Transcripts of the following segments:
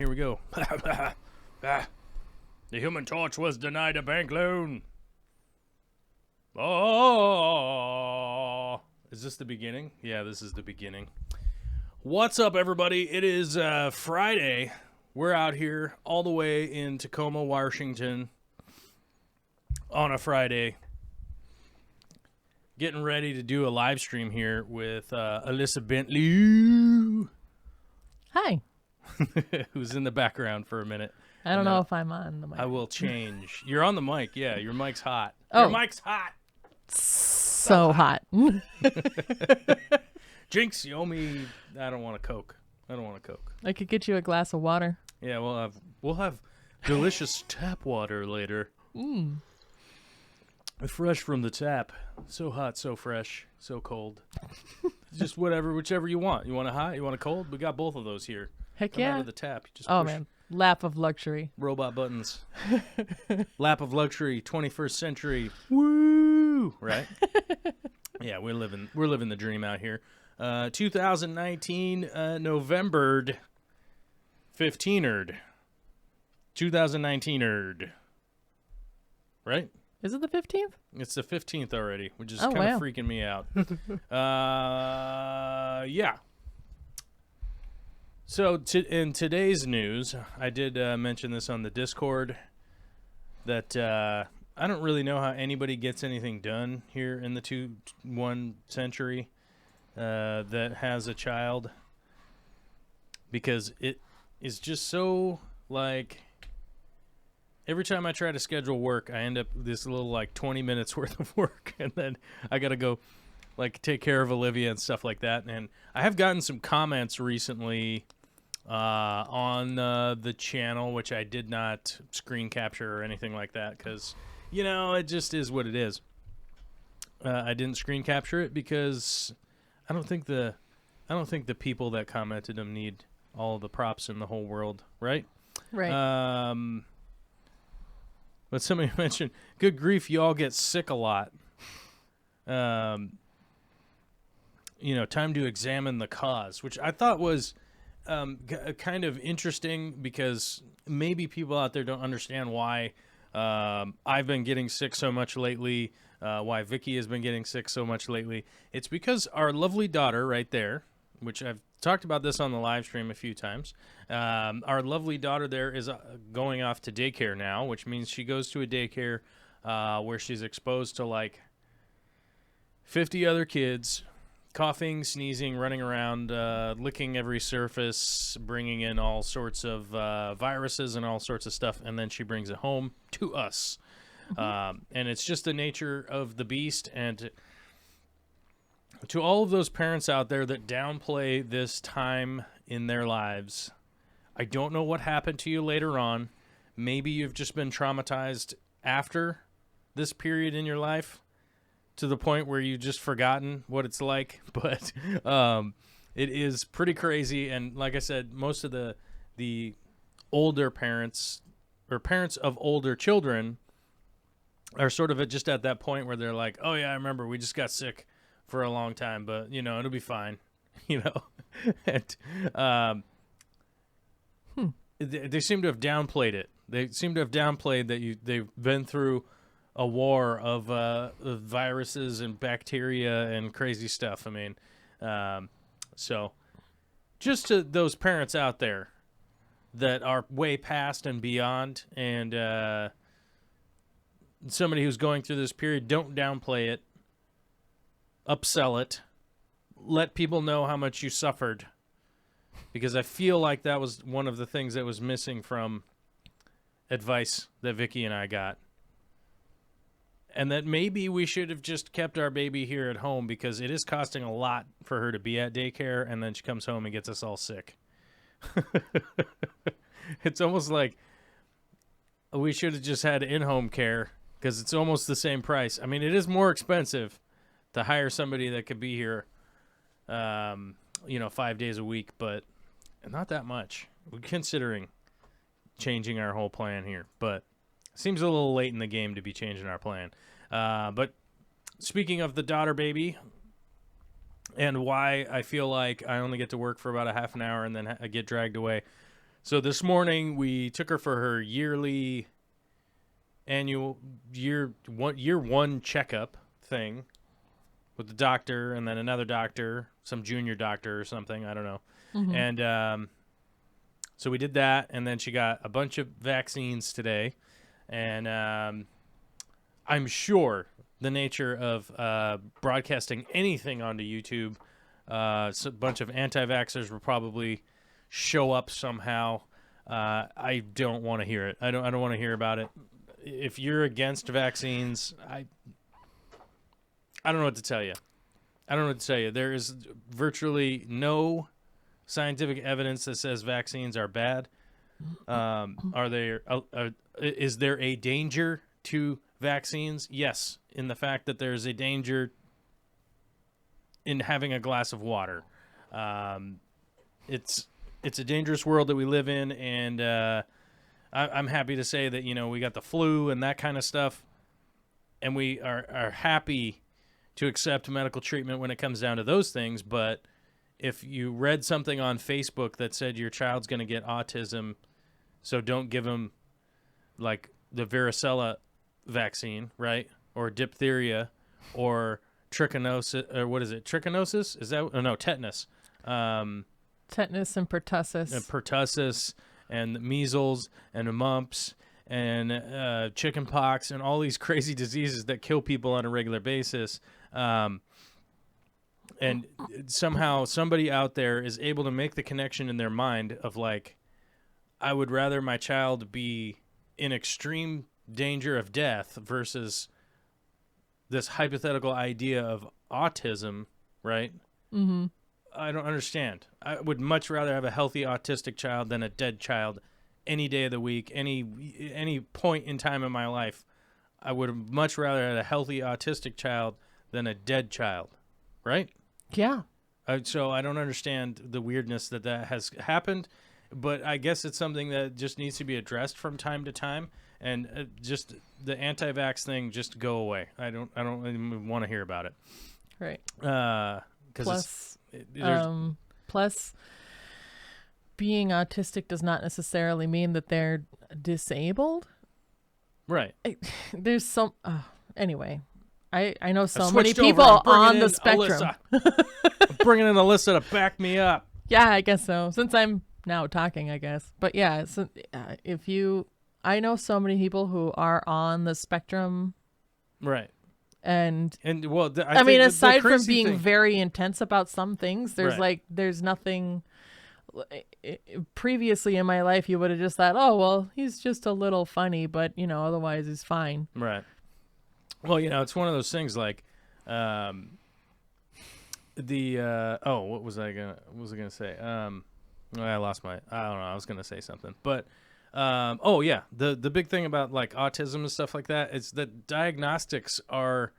Here we go. The Human Torch was denied a bank loan. Oh, is this the beginning? Yeah, this is the beginning. What's up, everybody? It is Friday. We're out here all the way in Tacoma, Washington on a Friday, getting ready to do a live stream here with Alyssa Bentley. Hi. Who's in the background for a minute. I don't know if I'm on the mic. I will change. You're on the mic. Yeah, your mic's hot. Oh. Your mic's hot. So hot. Jinx, you owe me. I don't want a Coke. I could get you a glass of water. Yeah, we'll have delicious tap water later. Fresh from the tap. So hot, so fresh, so cold. Just whichever you want. You want a hot? You want a cold? We got both of those here. Heck Come yeah. out of the tap. You just Oh, push man. Lap of luxury. robot buttons. Lap of luxury, 21st century. Woo! Right? Yeah, we're living the dream out here. 2019 November 15erd. 2019erd. Right? Is it the 15th? It's the 15th already, which is Oh, kind wow. of freaking me out. Yeah. So in today's news, I did mention this on the Discord, that I don't really know how anybody gets anything done here in the 21st century that has a child, because it is just so, like, every time I try to schedule work, I end up this little, like, 20 minutes worth of work, and then I got to go, like, take care of Olivia and stuff like that. And I have gotten some comments recently on the channel, which I did not screen capture or anything like that, because, you know, it just is what it is. I didn't screen capture it because I don't think the people that commented them need all the props in the whole world, right? Right. But somebody mentioned, good grief, you all get sick a lot. You know, time to examine the cause, which I thought was kind of interesting, because maybe people out there don't understand why I've been getting sick so much lately, why Vicky has been getting sick so much lately. It's because our lovely daughter right there, which I've talked about this on the live stream a few times, our lovely daughter there is going off to daycare now, which means she goes to a daycare where she's exposed to like 50 other kids, coughing, sneezing, running around, licking every surface, bringing in all sorts of viruses and all sorts of stuff, and then she brings it home to us. And it's just the nature of the beast. And to all of those parents out there that downplay this time in their lives, I don't know what happened to you later on. Maybe you've just been traumatized after this period in your life, to the point where you've just forgotten what it's like. But it is pretty crazy. And like I said, most of the older parents, or parents of older children, are sort of just at that point where they're like, oh yeah, I remember we just got sick for a long time, but you know, it'll be fine. You know? And they seem to have downplayed it. They seem to have downplayed that they've been through a war of viruses and bacteria and crazy stuff. I mean, so just to those parents out there that are way past and beyond, and somebody who's going through this period, don't downplay it, upsell it, let people know how much you suffered, because I feel like that was one of the things that was missing from advice that Vicky and I got. And that maybe we should have just kept our baby here at home, because it is costing a lot for her to be at daycare, and then she comes home and gets us all sick. It's almost like we should have just had in-home care, because it's almost the same price. I mean, it is more expensive to hire somebody that could be here, 5 days a week, but not that much. We're considering changing our whole plan here, but seems a little late in the game to be changing our plan. But speaking of the daughter baby, and why I feel like I only get to work for about a half an hour and then I get dragged away So this morning we took her for her annual year one checkup thing with the doctor and then another doctor, some junior doctor or something, I don't know. Mm-hmm. And so we did that, and then she got a bunch of vaccines today. And I'm sure the nature of broadcasting anything onto YouTube, so a bunch of anti-vaxxers will probably show up somehow. I don't want to hear it. I don't want to hear about it. If you're against vaccines, I don't know what to tell you. There is virtually no scientific evidence that says vaccines are bad. Is there a danger to vaccines? Yes, in the fact that there's a danger in having a glass of water. It's a dangerous world that we live in, and I'm happy to say that we got the flu and that kind of stuff, and we are happy to accept medical treatment when it comes down to those things. But if you read something on Facebook that said your child's going to get autism, so don't give them like the varicella vaccine, right? Or diphtheria, or trichinosis, or what is it? Trichinosis? Is that? Oh, no, tetanus. Tetanus and pertussis. And pertussis and measles and mumps and chicken pox and all these crazy diseases that kill people on a regular basis. And somehow somebody out there is able to make the connection in their mind of like, I would rather my child be in extreme danger of death versus this hypothetical idea of autism, right? Mm-hmm. I don't understand. I would much rather have a healthy autistic child than a dead child any day of the week, any point in time in my life. I would much rather have a healthy autistic child than a dead child, right? Yeah. So I don't understand the weirdness that has happened, but I guess it's something that just needs to be addressed from time to time, and just the anti-vax thing just go away. I don't even want to hear about it. Right. Plus, being autistic does not necessarily mean that they're disabled. Right. There's some. Anyway, I know so I many people on the spectrum. I'm bringing in Alyssa to back me up. Yeah, I guess so. Since I'm now talking, I guess. But yeah, so, I know so many people who are on the spectrum. Right. And well, I mean, aside from being very intense about some things, there's nothing. Previously in my life, you would have just thought, oh well, he's just a little funny, but otherwise he's fine. Right. Well, it's one of those things like, what was I gonna say? I lost I don't know. I was gonna say something, but. The big thing about like autism and stuff like that is that diagnostics are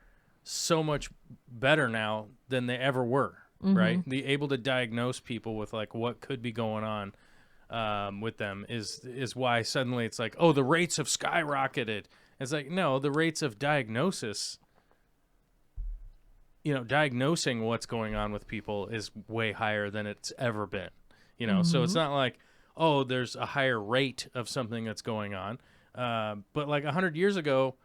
so much better now than they ever were, mm-hmm. right? The able to diagnose people with like what could be going on with them is why suddenly it's like, oh, the rates have skyrocketed. It's like, no, the rates of diagnosis, diagnosing what's going on with people is way higher than it's ever been, mm-hmm. So it's not like, oh, there's a higher rate of something that's going on. But like 100 years ago,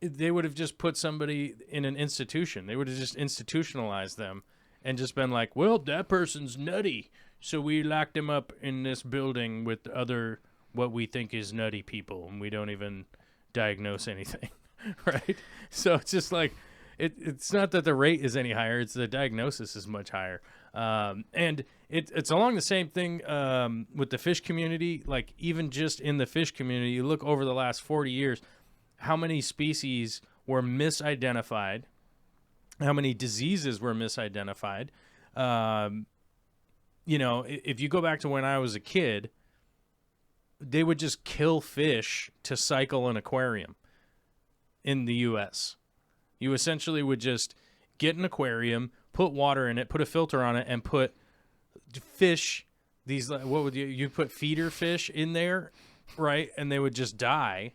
they would have just put somebody in an institution. They would have just institutionalized them and just been like, well, that person's nutty, so we locked him up in this building with other what we think is nutty people, and we don't even diagnose anything, right? So it's just like, it's not that the rate is any higher, it's the diagnosis is much higher. And it's along the same thing with the fish community. Like even just in the fish community, you look over the last 40 years, how many species were misidentified, how many diseases were misidentified. If you go back to when I was a kid, they would just kill fish to cycle an aquarium in the U.S. You essentially would just get an aquarium, put water in it, put a filter on it, and put fish, you put feeder fish in there, right? And they would just die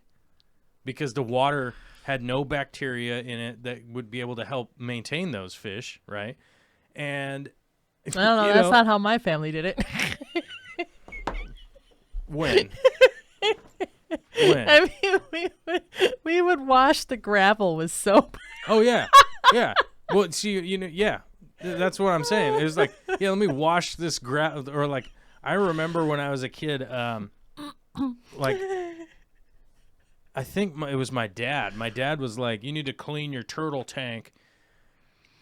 because the water had no bacteria in it that would be able to help maintain those fish, right? And I don't know, that's not how my family did it. When? When? I mean, we would wash the gravel with soap. Oh yeah, yeah. Well, see, yeah. That's what I'm saying. It was like, yeah, let me wash this gravel, or like, I remember when I was a kid, like, I think it was my dad. My dad was like, you need to clean your turtle tank.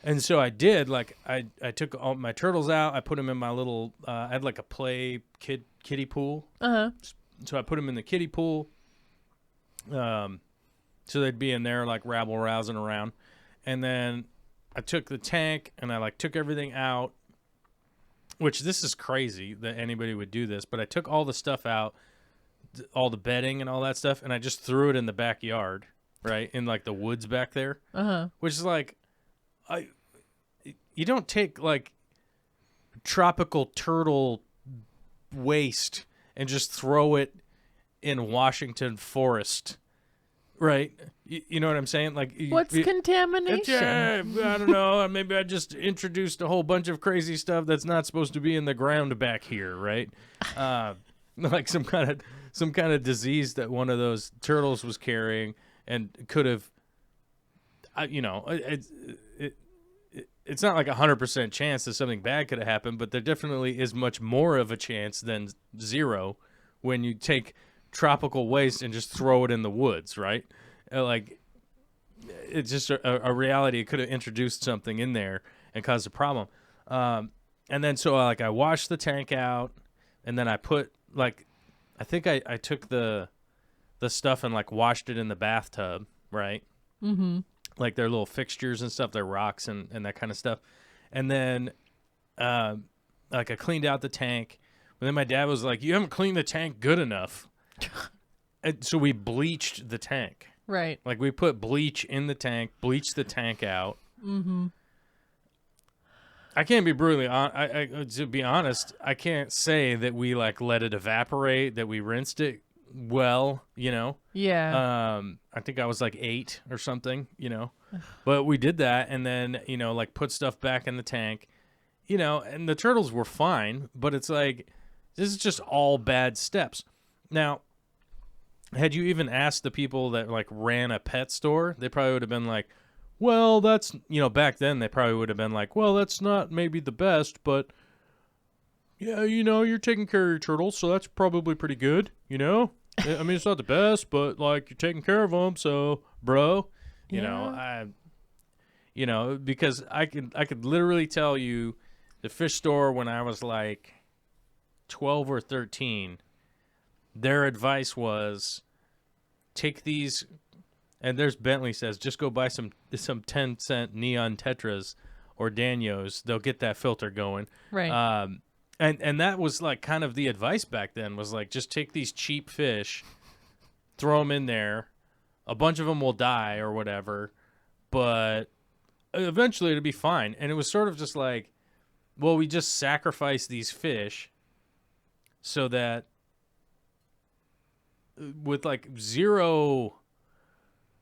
And so I did. Like, I took all my turtles out. I put them in my little, I had like a play kiddie pool. Uh-huh. So I put them in the kiddie pool. So they'd be in there like rabble-rousing around. And then I took the tank and I like took everything out, which this is crazy that anybody would do this, but I took all the stuff out, all the bedding and all that stuff, and I just threw it in the backyard, right? In like the woods back there. Uh-huh. Which is like, you don't take like tropical turtle waste and just throw it in Washington forest, right? You know what I'm saying? Like, what's contamination? I don't know. Maybe I just introduced a whole bunch of crazy stuff that's not supposed to be in the ground back here, right? Like some kind of disease that one of those turtles was carrying and could have, it's not like 100% chance that something bad could have happened, but there definitely is much more of a chance than zero when you take tropical waste and just throw it in the woods, right? Like, it's just a reality. It could have introduced something in there and caused a problem. And then so I washed the tank out, and then I put like, I think I took the stuff and like washed it in the bathtub, right? Mm-hmm. Like their little fixtures and stuff, their rocks and that kind of stuff. And then like I cleaned out the tank. But then my dad was like, you haven't cleaned the tank good enough. And so we bleached the tank. Right. Like we put bleach in the tank, bleached the tank out. Mm-hmm. I can't be brutally to be honest, I can't say that we like let it evaporate, that we rinsed it well, Yeah. I think I was like 8 or something, but we did that, and then like put stuff back in the tank, and the turtles were fine, but it's like, this is just all bad steps. Now, had you even asked the people that like ran a pet store, they probably would have been like, well, that's, back then they probably would have been like, well, that's not maybe the best, but yeah, you're taking care of your turtles, so that's probably pretty good, I mean, it's not the best, but like you're taking care of them, so bro, because I could literally tell you the fish store when I was like 12 or 13, their advice was take these, and there's Bentley says, just go buy some 10-cent neon tetras or Danios. They'll get that filter going. Right. And that was like kind of the advice back then, was like, just take these cheap fish, throw them in there. A bunch of them will die or whatever, but eventually it'll be fine. And it was sort of just like, well, we just sacrifice these fish so that with like zero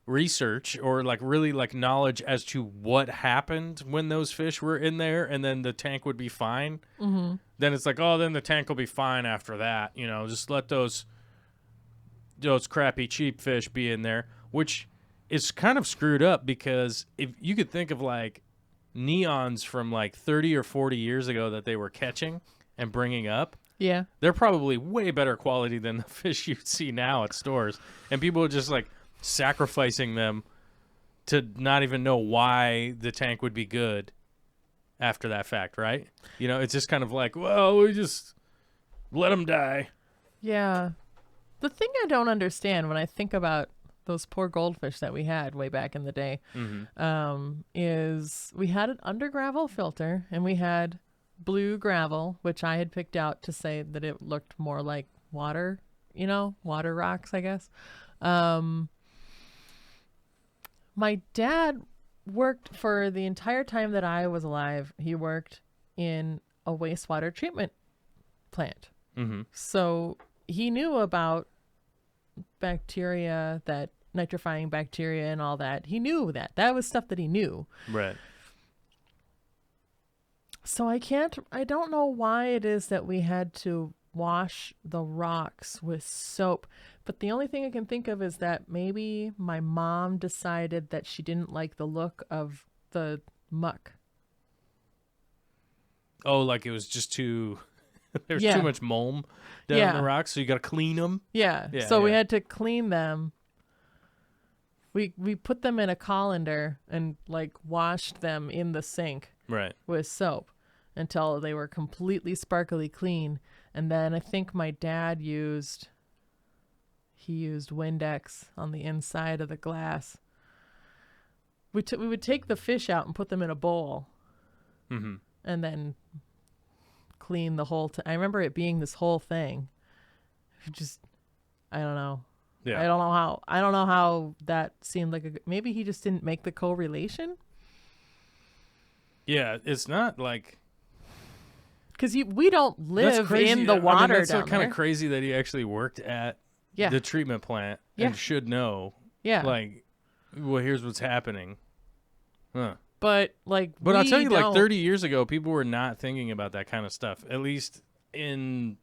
research or like really like knowledge as to what happened when those fish were in there, and then the tank would be fine. Mm-hmm. Then it's like, oh, then the tank will be fine after that. Just let those crappy cheap fish be in there, which is kind of screwed up, because if you could think of like neons from like 30 or 40 years ago that they were catching and bringing up. Yeah. They're probably way better quality than the fish you see now at stores. And people are just like sacrificing them to not even know why the tank would be good after that fact, right? It's just kind of like, well, we just let them die. Yeah. The thing I don't understand when I think about those poor goldfish that we had way back in the day, is we had an under gravel filter, and we had blue gravel, which I had picked out to say that it looked more like water, water rocks, I guess. My dad worked for the entire time that I was alive. He worked in a wastewater treatment plant. Mm-hmm. So he knew about bacteria, that nitrifying bacteria and all that. He knew that. That was stuff that he knew. Right. So I don't know why it is that we had to wash the rocks with soap. But the only thing I can think of is that maybe my mom decided that she didn't like the look of the muck. Oh, like it was just too. There's Yeah. too much mulm down in the rocks, so you got to clean them. Yeah. So we had to clean them. We put them in a colander and like washed them in the sink Right. with soap until they were completely sparkly clean. And then I think my dad used Windex on the inside of the glass. We would take the fish out and put them in a bowl, Mm-hmm. and then clean the whole. I remember it being this whole thing. Just, I don't know. Yeah. I don't know how that seemed like maybe he just didn't make the correlation. Yeah, it's not like. Because we don't live in the water. I mean, that's down kind there. of crazy that he actually worked at the treatment plant and should know. Yeah. Like, well, here's what's happening. Huh. But like, but I'll tell you, like 30 years ago, people were not thinking about that kind of stuff. At least in,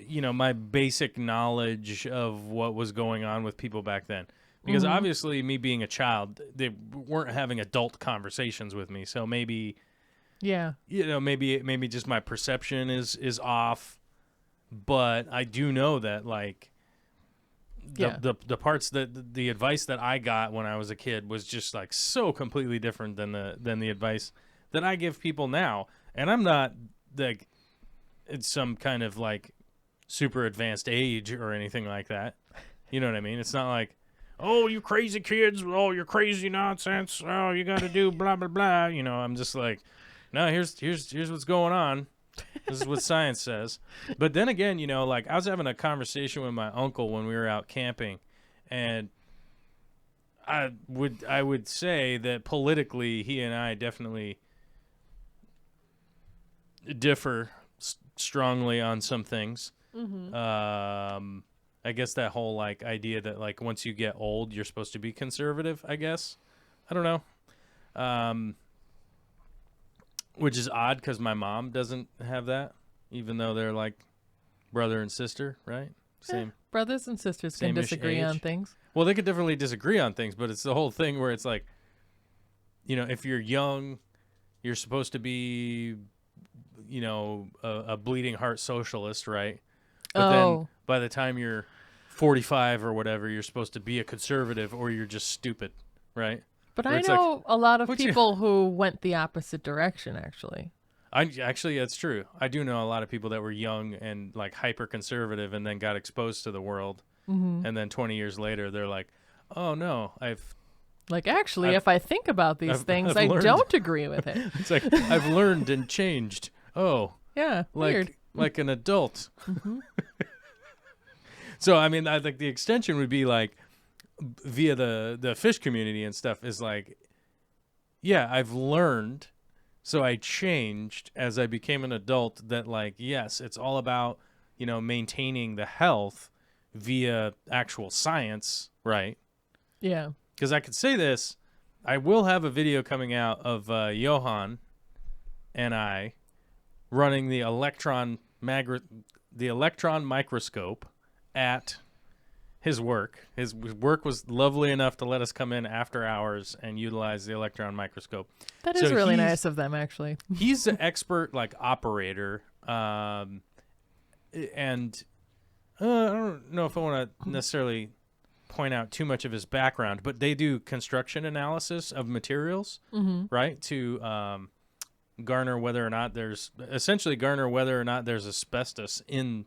my basic knowledge of what was going on with people back then. Because obviously, me being a child, they weren't having adult conversations with me. So maybe. Yeah. Maybe just my perception is off, but I do know that like the parts that the advice that I got when I was a kid was just like so completely different than the advice that I give people now. And I'm not like it's some kind of like super advanced age or anything like that. You know what I mean? It's not like, oh, you crazy kids with all your crazy nonsense. Oh, you got to do blah blah blah. I'm just like. No, here's what's going on. This is what science says. But then again, like I was having a conversation with my uncle when we were out camping, and I would say that politically he and I definitely differ strongly on some things. Mm-hmm. I guess that whole like idea that like once you get old you're supposed to be conservative, I guess. I don't know. Which is odd because my mom doesn't have that, even though they're like brother and sister, right? Same. Brothers and sisters can disagree on things. Well, they could definitely disagree on things, but it's the whole thing where it's like, if you're young, you're supposed to be, a bleeding heart socialist, right? But then by the time you're 45 or whatever, you're supposed to be a conservative or you're just stupid, right? But I know a lot of people who went the opposite direction, actually. Actually, that's true. I do know a lot of people that were young and like hyper conservative and then got exposed to the world. Mm-hmm. And then 20 years later, they're like, oh, no, if I think about these things, I don't agree with it. It's like, I've learned and changed. Oh. Yeah, weird. Like an adult. Mm-hmm. So, I mean, I think the extension would be like, via the fish community and stuff is like, yeah, I've learned, so I changed as I became an adult that like, yes, it's all about, maintaining the health via actual science, right? Yeah. Because I could say this, I will have a video coming out of Johan and I running the electron microscope at his work. His work was lovely enough to let us come in after hours and utilize the electron microscope. That is really nice of them, actually. He's an expert, like, operator. And I don't know if I want to necessarily point out too much of his background, but they do construction analysis of materials, right? To garner whether or not there's asbestos in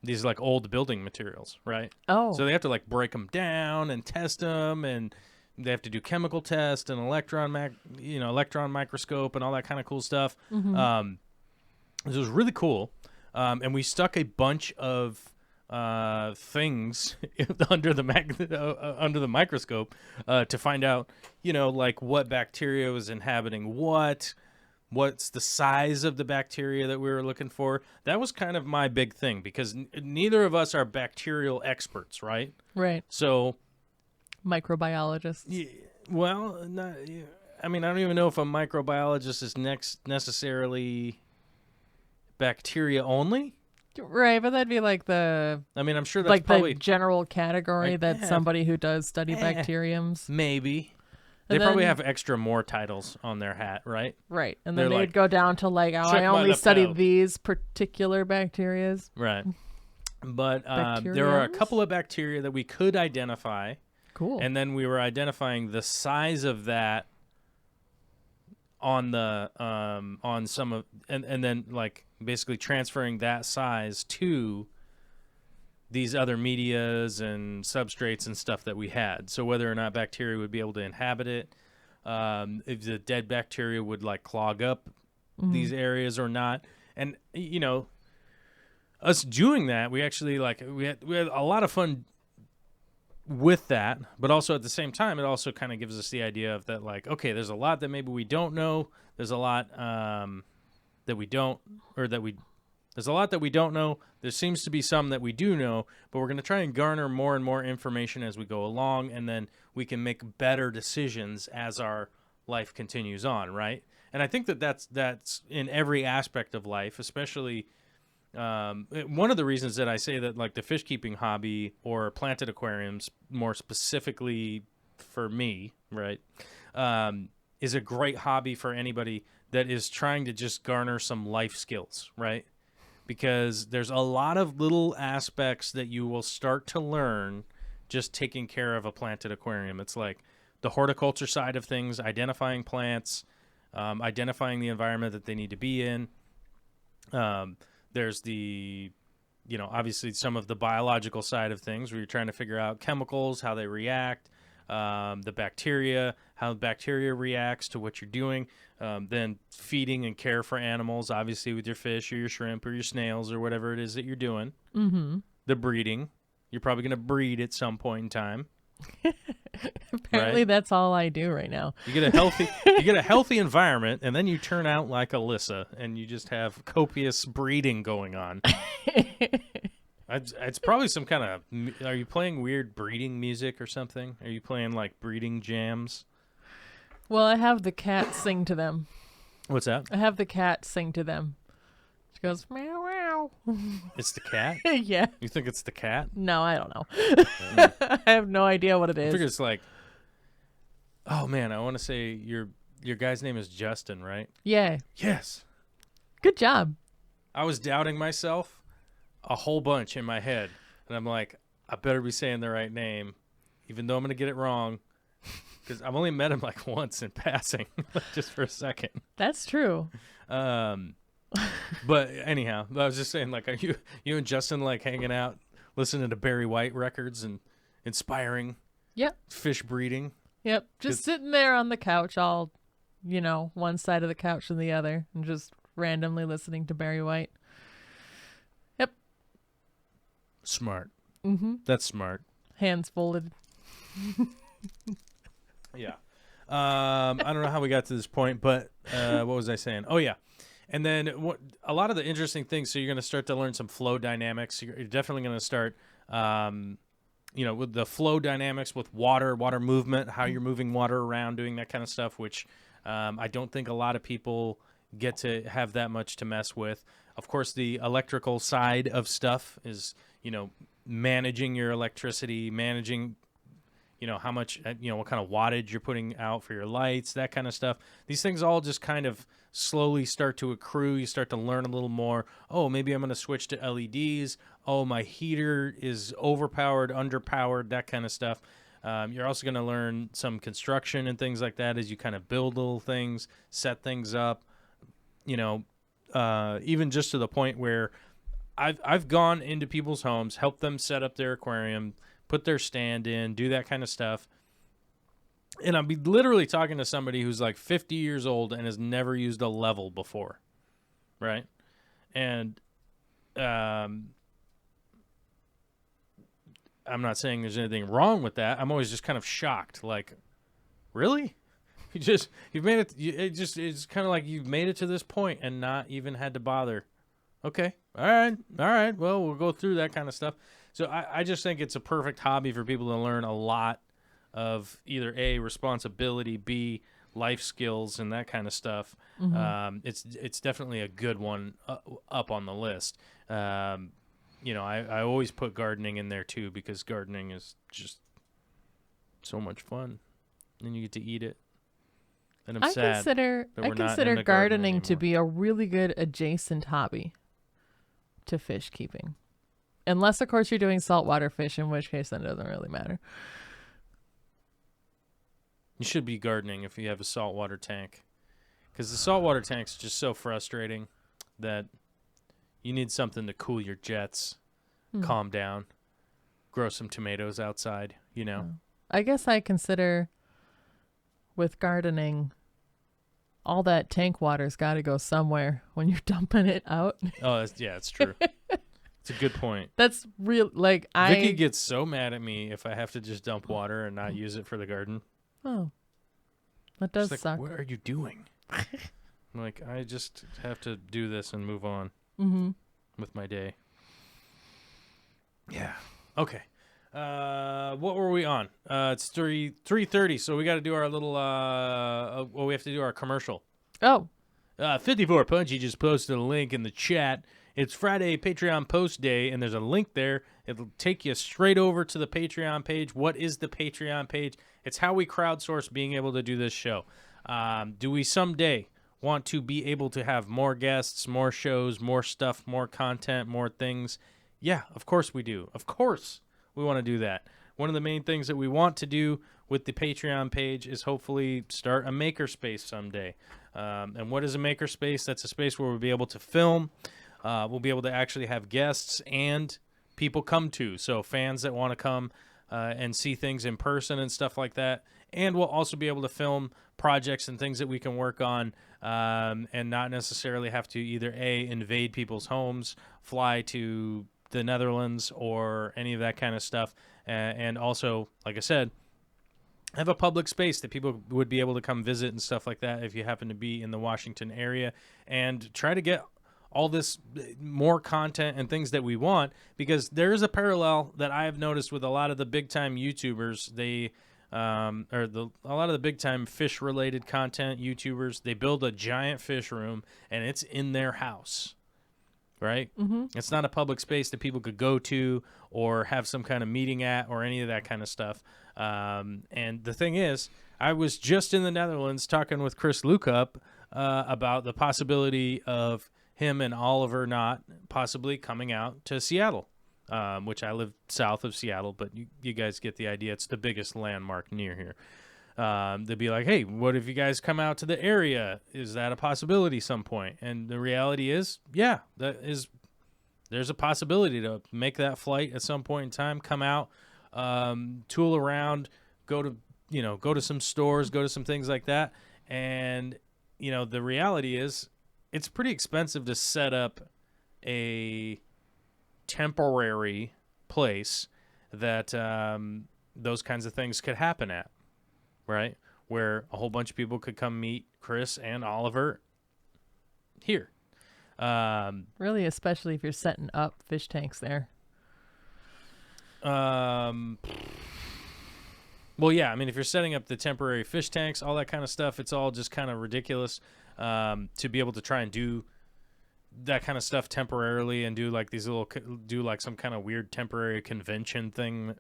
these like old building materials, right? Oh. So they have to like break them down and test them, and they have to do chemical test and electron microscope and all that kind of cool stuff. Mm-hmm. It was really cool. And we stuck a bunch of things under the microscope to find out, like what bacteria was inhabiting what's the size of the bacteria that we were looking for. That was kind of my big thing because neither of us are bacterial experts, right? Right. So microbiologists. Yeah, well, I mean, I don't even know if a microbiologist is necessarily bacteria only. Right, but that'd be like the I mean, I'm sure that's like probably the general category like, that somebody who does study bacteriums. maybe. They And probably then- have extra more titles on their hat, right? Right, and They're then they'd like, go down to like, oh, "Check I my only study lapel." these particular bacterias. Right. But there are a Bacteriums? couple of bacteria that we could identify, Cool. and then we were identifying the size of that on the on some of, and then like basically transferring that size to these other medias and substrates and stuff that we had. So whether or not bacteria would be able to inhabit it, if the dead bacteria would like clog up these areas or not. And you know, us doing that, we actually like we had a lot of fun with that, but also at the same time, it also kind of gives us the idea of that, like, okay, there's a lot that maybe we don't know. There's a lot that we don't, or that we. There's a lot that we don't know. There seems to be some that we do know, but we're going to try and garner more and more information as we go along, and then we can make better decisions as our life continues on, right? And I think that that's in every aspect of life, especially one of the reasons that I say that like the fish keeping hobby or planted aquariums, more specifically for me, right, is a great hobby for anybody that is trying to just garner some life skills, right? Because there's a lot of little aspects that you will start to learn just taking care of a planted aquarium. It's like the horticulture side of things, identifying plants, identifying the environment that they need to be in. There's the, you know, obviously some of the biological side of things where you're trying to figure out chemicals, how they react, the bacteria, how the bacteria reacts to what you're doing, then feeding and care for animals, obviously with your fish or your shrimp or your snails or whatever it is that you're doing. Mm-hmm. The breeding. You're probably going to breed at some point in time. Apparently, right? that's all I do right now. You get a healthy environment, and then you turn out like Alyssa, and you just have copious breeding going on. It's probably some kind of. Are you playing weird breeding music or something? Are you playing like breeding jams? Well, I have the cat sing to them. What's that? I have the cat sing to them. She goes meow meow. It's the cat. Yeah. You think it's the cat? No, I don't know. I have no idea what it I is. figure it's like. Oh man, I want to say your guy's name is Justin, right? Yeah. Yes. Good job. I was doubting myself a whole bunch in my head, and I'm like, I better be saying the right name, even though I'm gonna get it wrong, because I've only met him like once in passing, just for a second. That's true. But anyhow, I was just saying, like, are you and Justin like hanging out, listening to Barry White records and inspiring Yep. fish breeding? Yep. Just sitting there on the couch, all, you know, one side of the couch and the other, and just randomly listening to Barry White. Yep. Smart. Mm-hmm. That's smart. Hands folded. Yeah. I don't know how we got to this point, but what was I saying? Oh, yeah. And then a lot of the interesting things, so you're going to start to learn some flow dynamics. You're definitely going to start, with the flow dynamics with water movement, how you're moving water around, doing that kind of stuff, which I don't think a lot of people get to have that much to mess with. Of course, the electrical side of stuff is, managing your electricity, managing how much, what kind of wattage you're putting out for your lights, that kind of stuff. These things all just kind of slowly start to accrue. You start to learn a little more. Oh, maybe I'm going to switch to LEDs. Oh, my heater is overpowered, underpowered, that kind of stuff. You're also going to learn some construction and things like that as you kind of build little things, set things up, even just to the point where I've gone into people's homes, helped them set up their aquarium, put their stand in, do that kind of stuff. And I'll be literally talking to somebody who's like 50 years old and has never used a level before, right? And I'm not saying there's anything wrong with that. I'm always just kind of shocked. Like, really? You've made it. It's kind of like you've made it to this point and not even had to bother. Okay. All right. Well, we'll go through that kind of stuff. So I just think it's a perfect hobby for people to learn a lot of either A, responsibility, B, life skills and that kind of stuff, it's definitely a good one up on the list. I always put gardening in there too because gardening is just so much fun, and you get to eat it. And I'm sad that we're I not in consider the garden gardening to anymore. be a really good adjacent hobby to fish keeping. Unless, of course, you're doing saltwater fish, in which case then it doesn't really matter. You should be gardening if you have a saltwater tank, because the saltwater tank's just so frustrating that you need something to cool your jets, calm down, grow some tomatoes outside, I guess I consider with gardening, all that tank water's got to go somewhere when you're dumping it out. Oh, it's true. It's a good point. That's real. Vicky gets so mad at me if I have to just dump water and not use it for the garden. Oh, that does She's like, suck. what are you doing? I'm like, I just have to do this and move on with my day. Yeah. Okay. What were we on? It's 3:30, so we got to do our little. We have to do our commercial. Oh, 54 Punchy just posted a link in the chat. It's Friday Patreon post day, and there's a link there. It'll take you straight over to the Patreon page. What is the Patreon page? It's how we crowdsource being able to do this show. Do we someday want to be able to have more guests, more shows, more stuff, more content, more things? Yeah, of course we do. Of course we want to do that. One of the main things that we want to do with the Patreon page is hopefully start a makerspace someday. And what is a makerspace? That's a space where we'll be able to film. We'll be able to actually have guests and people come to. So fans that want to come and see things in person and stuff like that. And we'll also be able to film projects and things that we can work on and not necessarily have to either invade people's homes, fly to the Netherlands, or any of that kind of stuff. And also, like I said, have a public space that people would be able to come visit and stuff like that if you happen to be in the Washington area, and try to get all this more content and things that we want, because there is a parallel that I have noticed with a lot of the big time YouTubers. A lot of the big time fish related content YouTubers, they build a giant fish room and it's in their house, right? It's not a public space that people could go to or have some kind of meeting at or any of that kind of stuff. And the thing is, I was just in the Netherlands talking with Chris Lukup about the possibility of him and Oliver Knott possibly coming out to Seattle, which I live south of Seattle, but you guys get the idea. It's the biggest landmark near here. They'd be like, hey, what if you guys come out to the area? Is that a possibility some point? And the reality is, yeah, there's a possibility to make that flight at some point in time, come out, tool around, go to some stores, go to some things like that. And, the reality is it's pretty expensive to set up a temporary place that those kinds of things could happen at, right? Where a whole bunch of people could come meet Chris and Oliver here. really, especially if you're setting up fish tanks there. Well, yeah, I mean, if you're setting up the temporary fish tanks, all that kind of stuff, it's all just kind of ridiculous to be able to try and do that kind of stuff temporarily and do like some kind of weird temporary convention thing,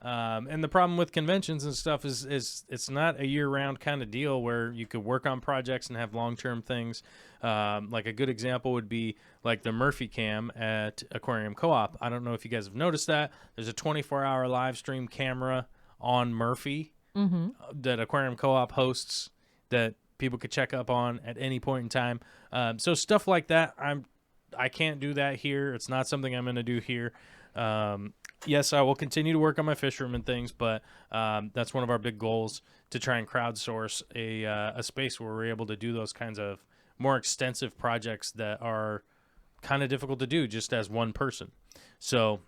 and the problem with conventions and stuff is it's not a year-round kind of deal where you could work on projects and have long-term things. Like a good example would be like the Murphy Cam at Aquarium Co-op. I don't know if you guys have noticed that. There's a 24-hour live stream camera on Murphy that Aquarium Co-op hosts that people could check up on at any point in time. So stuff like that, I can't do that here. It's not something I'm going to do here. Yes, I will continue to work on my fish room and things, but that's one of our big goals, to try and crowdsource a space where we're able to do those kinds of more extensive projects that are kind of difficult to do just as one person. So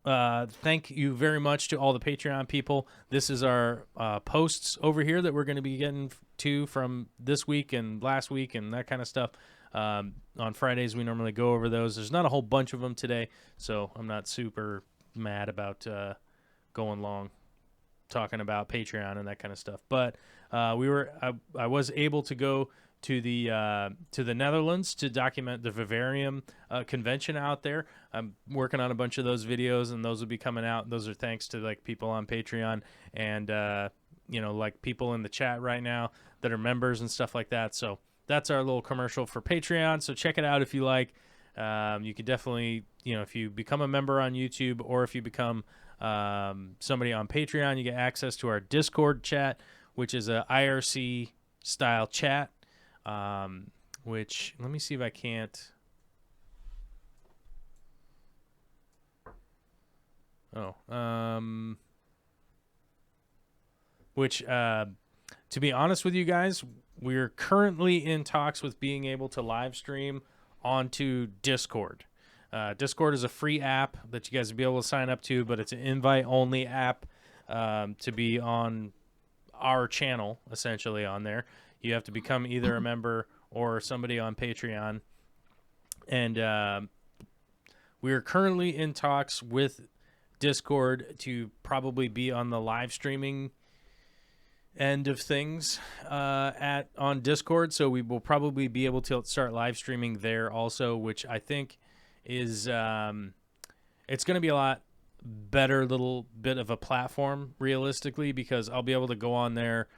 thank you very much to all the Patreon people. This is our posts over here that we're going to be getting to from this week and last week and that kind of stuff. On Fridays, we normally go over those. There's not a whole bunch of them today, so I'm not super mad about going long. talking about Patreon and that kind of stuff. But I was able to go to the Netherlands to document the Vivarium convention out there. I'm working on a bunch of those videos, and those will be coming out. Those are thanks to like people on Patreon and like people in the chat right now that are members and stuff like that. So that's our little commercial for Patreon. So check it out if you like. You can definitely, if you become a member on YouTube or if you become somebody on Patreon, you get access to our Discord chat, which is a IRC style chat. Which let me see if I can't. To be honest with you guys, we're currently in talks with being able to live stream onto Discord. Discord is a free app that you guys will be able to sign up to, but it's an invite-only app to be on our channel, essentially, on there. You have to become either a member or somebody on Patreon. And we are currently in talks with Discord to probably be on the live streaming end of things on Discord. So we will probably be able to start live streaming there also, which I think is it's going to be a lot better little bit of a platform realistically, because I'll be able to go on there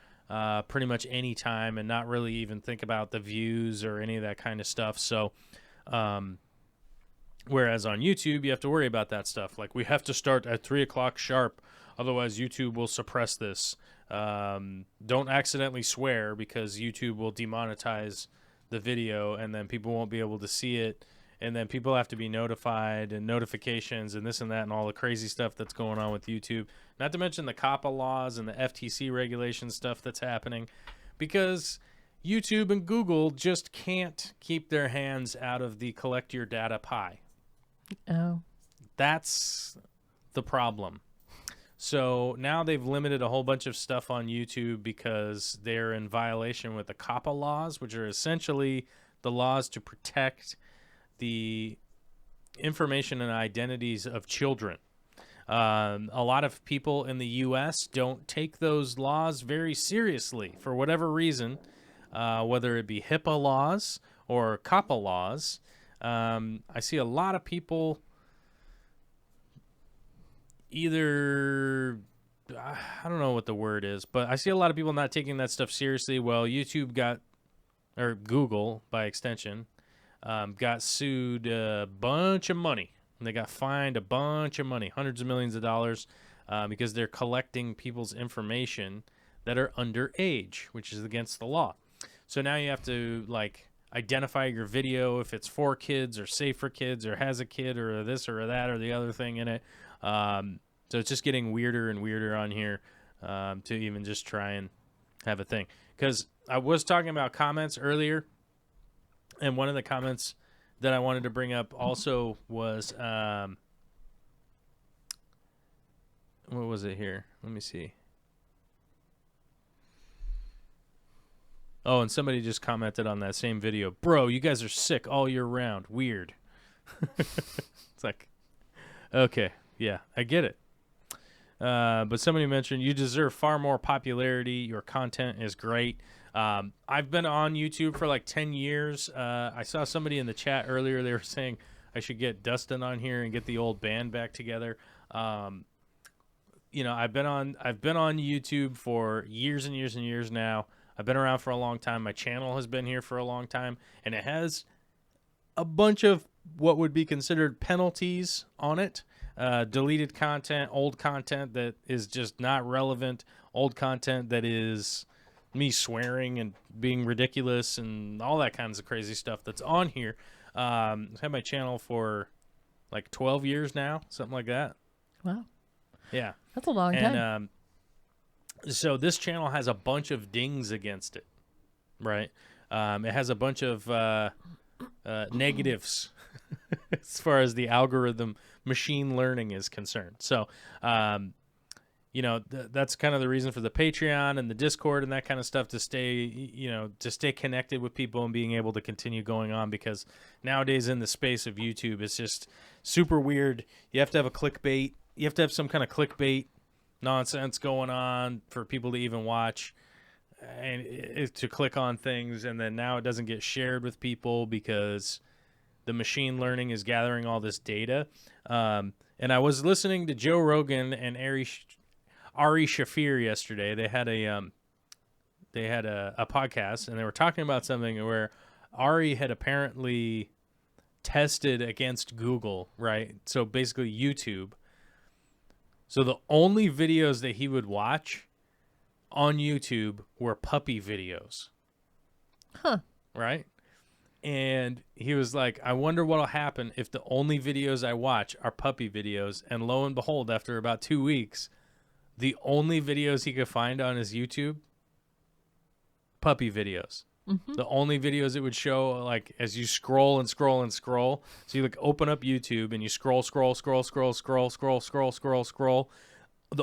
pretty much any time and not really even think about the views or any of that kind of stuff. So whereas on YouTube you have to worry about that stuff, like we have to start at 3:00 sharp, otherwise YouTube will suppress this. Don't accidentally swear, because YouTube will demonetize the video and then people won't be able to see it, and then people have to be notified and notifications and this and that and all the crazy stuff that's going on with YouTube. Not to mention the COPPA laws and the FTC regulation stuff that's happening, because YouTube and Google just can't keep their hands out of the collect your data pie. Oh. That's the problem. So now they've limited a whole bunch of stuff on YouTube because they're in violation with the COPPA laws, which are essentially the laws to protect the information and identities of children. A lot of people in the U.S. don't take those laws very seriously for whatever reason, whether it be HIPAA laws or COPPA laws. I see a lot of people either, I don't know what the word is, but I see a lot of people not taking that stuff seriously. Well, or Google by extension, got sued a bunch of money. And they got fined a bunch of money, hundreds of millions of dollars, because they're collecting people's information that are underage, which is against the law. So now you have to identify your video if it's for kids or safe for kids or has a kid or this or that or the other thing in it. So it's just getting weirder and weirder on here to even just try and have a thing. Because I was talking about comments earlier, and one of the comments that I wanted to bring up also was, what was it here? Let me see. Oh, and somebody just commented on that same video. Bro, you guys are sick all year round. Weird. It's like, okay, yeah, I get it. But somebody mentioned you deserve far more popularity. Your content is great. I've been on YouTube for like 10 years. I saw somebody in the chat earlier. They were saying I should get Dustin on here and get the old band back together. I've been on YouTube for years and years and years now. I've been around for a long time. My channel has been here for a long time, and it has a bunch of what would be considered penalties on it. Deleted content, old content that is just not relevant, old content that is me swearing and being ridiculous and all that kinds of crazy stuff that's on here. I've had my channel for like 12 years now, something like that. Wow. Yeah. That's a long time. So this channel has a bunch of dings against it, right? It has a bunch of negatives as far as the algorithm machine learning is concerned. So, that's kind of the reason for the Patreon and the Discord and that kind of stuff, to stay connected with people and being able to continue going on, because nowadays in the space of YouTube, it's just super weird. You have to have a clickbait. You have to have some kind of clickbait nonsense going on for people to even watch and to click on things, and then now it doesn't get shared with people because the machine learning is gathering all this data. And I was listening to Joe Rogan and Ari Shaffir yesterday. They had a podcast, and they were talking about something where Ari had apparently tested against Google, right? So basically YouTube. So the only videos that he would watch on YouTube were puppy videos. Huh. Right? And he was like, I wonder what'll happen if the only videos I watch are puppy videos. And lo and behold, after about 2 weeks, the only videos he could find on his YouTube, puppy videos. Mm-hmm. The only videos it would show, like, as you scroll and scroll and scroll. So you like open up YouTube and you scroll. The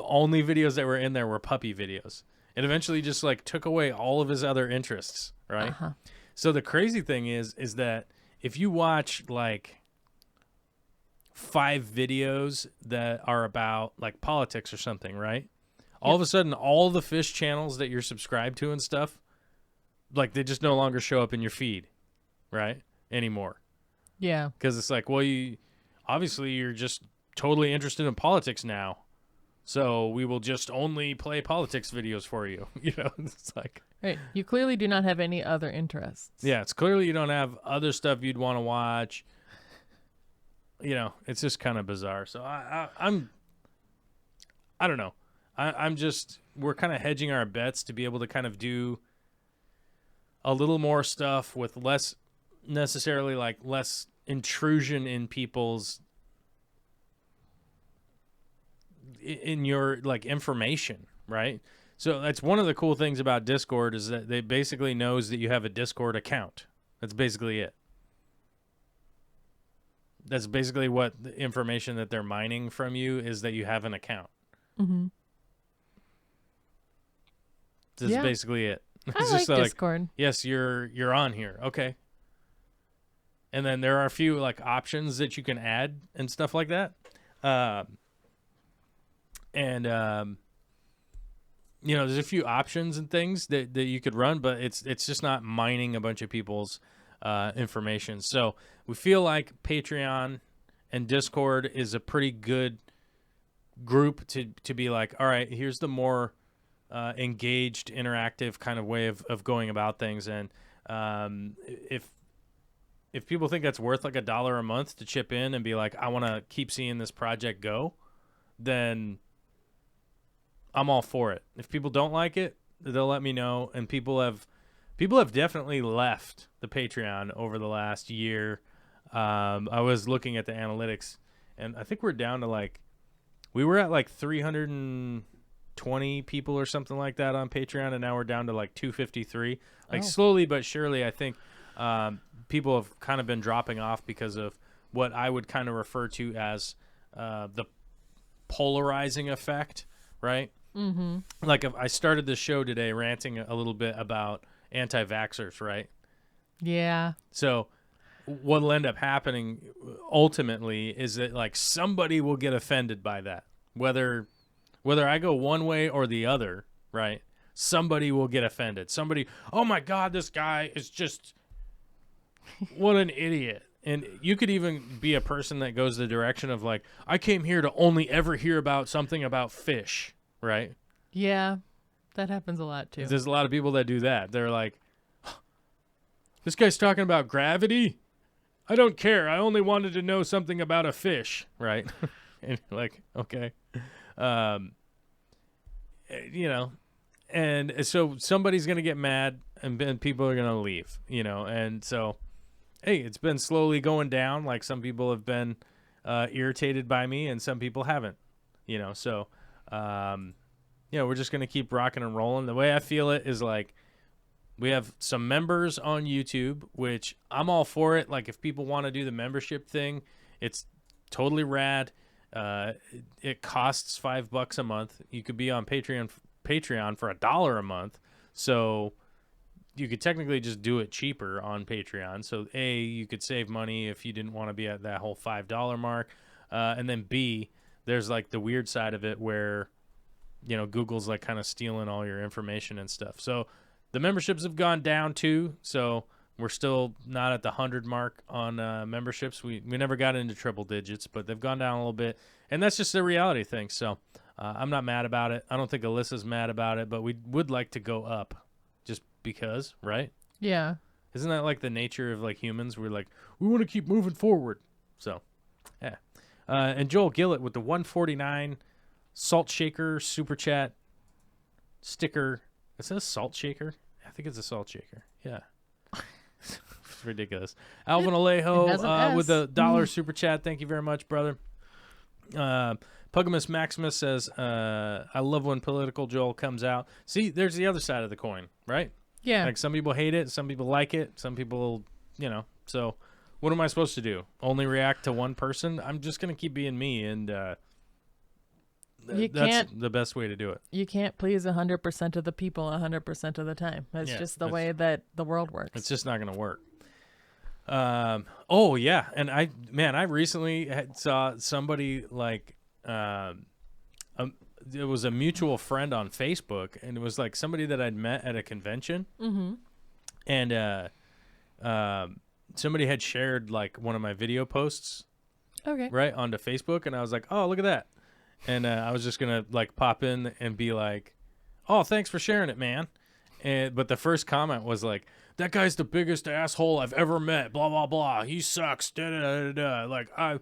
only videos that were in there were puppy videos. It eventually just like took away all of his other interests, right? Uh-huh. So the crazy thing is that if you watch like 5 videos that are about like politics or something, right? All of a sudden, all the fish channels that you're subscribed to and stuff, like they just no longer show up in your feed, right? Anymore. Yeah. Because it's like, well, obviously you're just totally interested in politics now. So we will just only play politics videos for you. You know, it's like, Right. You clearly do not have any other interests. yeah, it's clearly you don't have other stuff you'd want to watch. You know, it's just kind of bizarre. So I don't know. I'm just, we're kind of hedging our bets to be able to kind of do a little more stuff with less necessarily like less intrusion in people's in your like information, right? So that's one of the cool things about Discord is that they basically knows that you have a Discord account. That's basically it. That's basically what the information that they're mining from you is that you have an account. Mm-hmm. That's basically it. I like Discord. Yes, you're on here. Okay. And then there are a few like options that you can add and stuff like that. You know, there's a few options and things that you could run, but it's just not mining a bunch of people's information. So we feel like Patreon and Discord is a pretty good group to be like, all right, here's the more engaged, interactive kind of way of going about things. And if people think that's worth like $1 a month to chip in and be like, I want to keep seeing this project go, then I'm all for it. If people don't like it, they'll let me know. And people have definitely left the Patreon over the last year. I was looking at the analytics, and I think we're down to we were at 320 people or something like that on Patreon, and now we're down to 253. Slowly but surely, I think people have kind of been dropping off because of what I would kind of refer to as the polarizing effect, right? Mm-hmm. If I started the show today ranting a little bit about anti-vaxxers, right? Yeah. So what'll end up happening ultimately is that somebody will get offended by that. Whether I go one way or the other, right? Somebody will get offended. Somebody, oh my God, this guy is just, what an idiot. And you could even be a person that goes the direction of I came here to only ever hear about something about fish, right? Yeah, that happens a lot too. There's a lot of people that do that. They're like, this guy's talking about gravity? I don't care. I only wanted to know something about a fish, right? And okay. And so somebody's going to get mad and people are going to leave, and so, hey, it's been slowly going down. Some people have been irritated by me and some people haven't, so, we're just going to keep rocking and rolling. The way I feel it is we have some members on YouTube, which I'm all for it. If people want to do the membership thing, it's totally rad. It costs $5 a month. You could be on Patreon for $1 a month. So you could technically just do it cheaper on Patreon. So A, you could save money if you didn't want to be at that whole $5 mark. And then B, there's the weird side of it where Google's like kind of stealing all your information and stuff. So the memberships have gone down too. So we're still not at the 100 mark on memberships. We never got into triple digits, but they've gone down a little bit. And that's just a reality thing. So I'm not mad about it. I don't think Alyssa's mad about it, but we would like to go up just because, right? Yeah. Isn't that like the nature of like humans? We're like, we want to keep moving forward. So, yeah. And Joel Gillett with the 149 Salt Shaker Super Chat sticker. It says Salt Shaker? I think it's a Salt Shaker. Yeah. It's ridiculous. Alvin Alejo with the $1 Super Chat. Thank you very much, brother. Pugimus Maximus says, I love when Political Joel comes out. See, there's the other side of the coin, right? Yeah. Like some people hate it, some people like it, some people, So what am I supposed to do? Only react to one person? I'm just going to keep being me, and that's the best way to do it. You can't please 100% of the people 100% of the time. That's just the way that the world works. It's just not going to work. Oh yeah, and I recently saw somebody like it was a mutual friend on Facebook, and it was like somebody that I'd met at a convention, and somebody had shared like one of my video posts, right onto Facebook, and I was like, oh, look at that, and I was just gonna like pop in and be like, oh, thanks for sharing it, man, but the first comment was like, that guy's the biggest asshole I've ever met, blah, blah, blah. He sucks, da-da-da-da-da. Like, I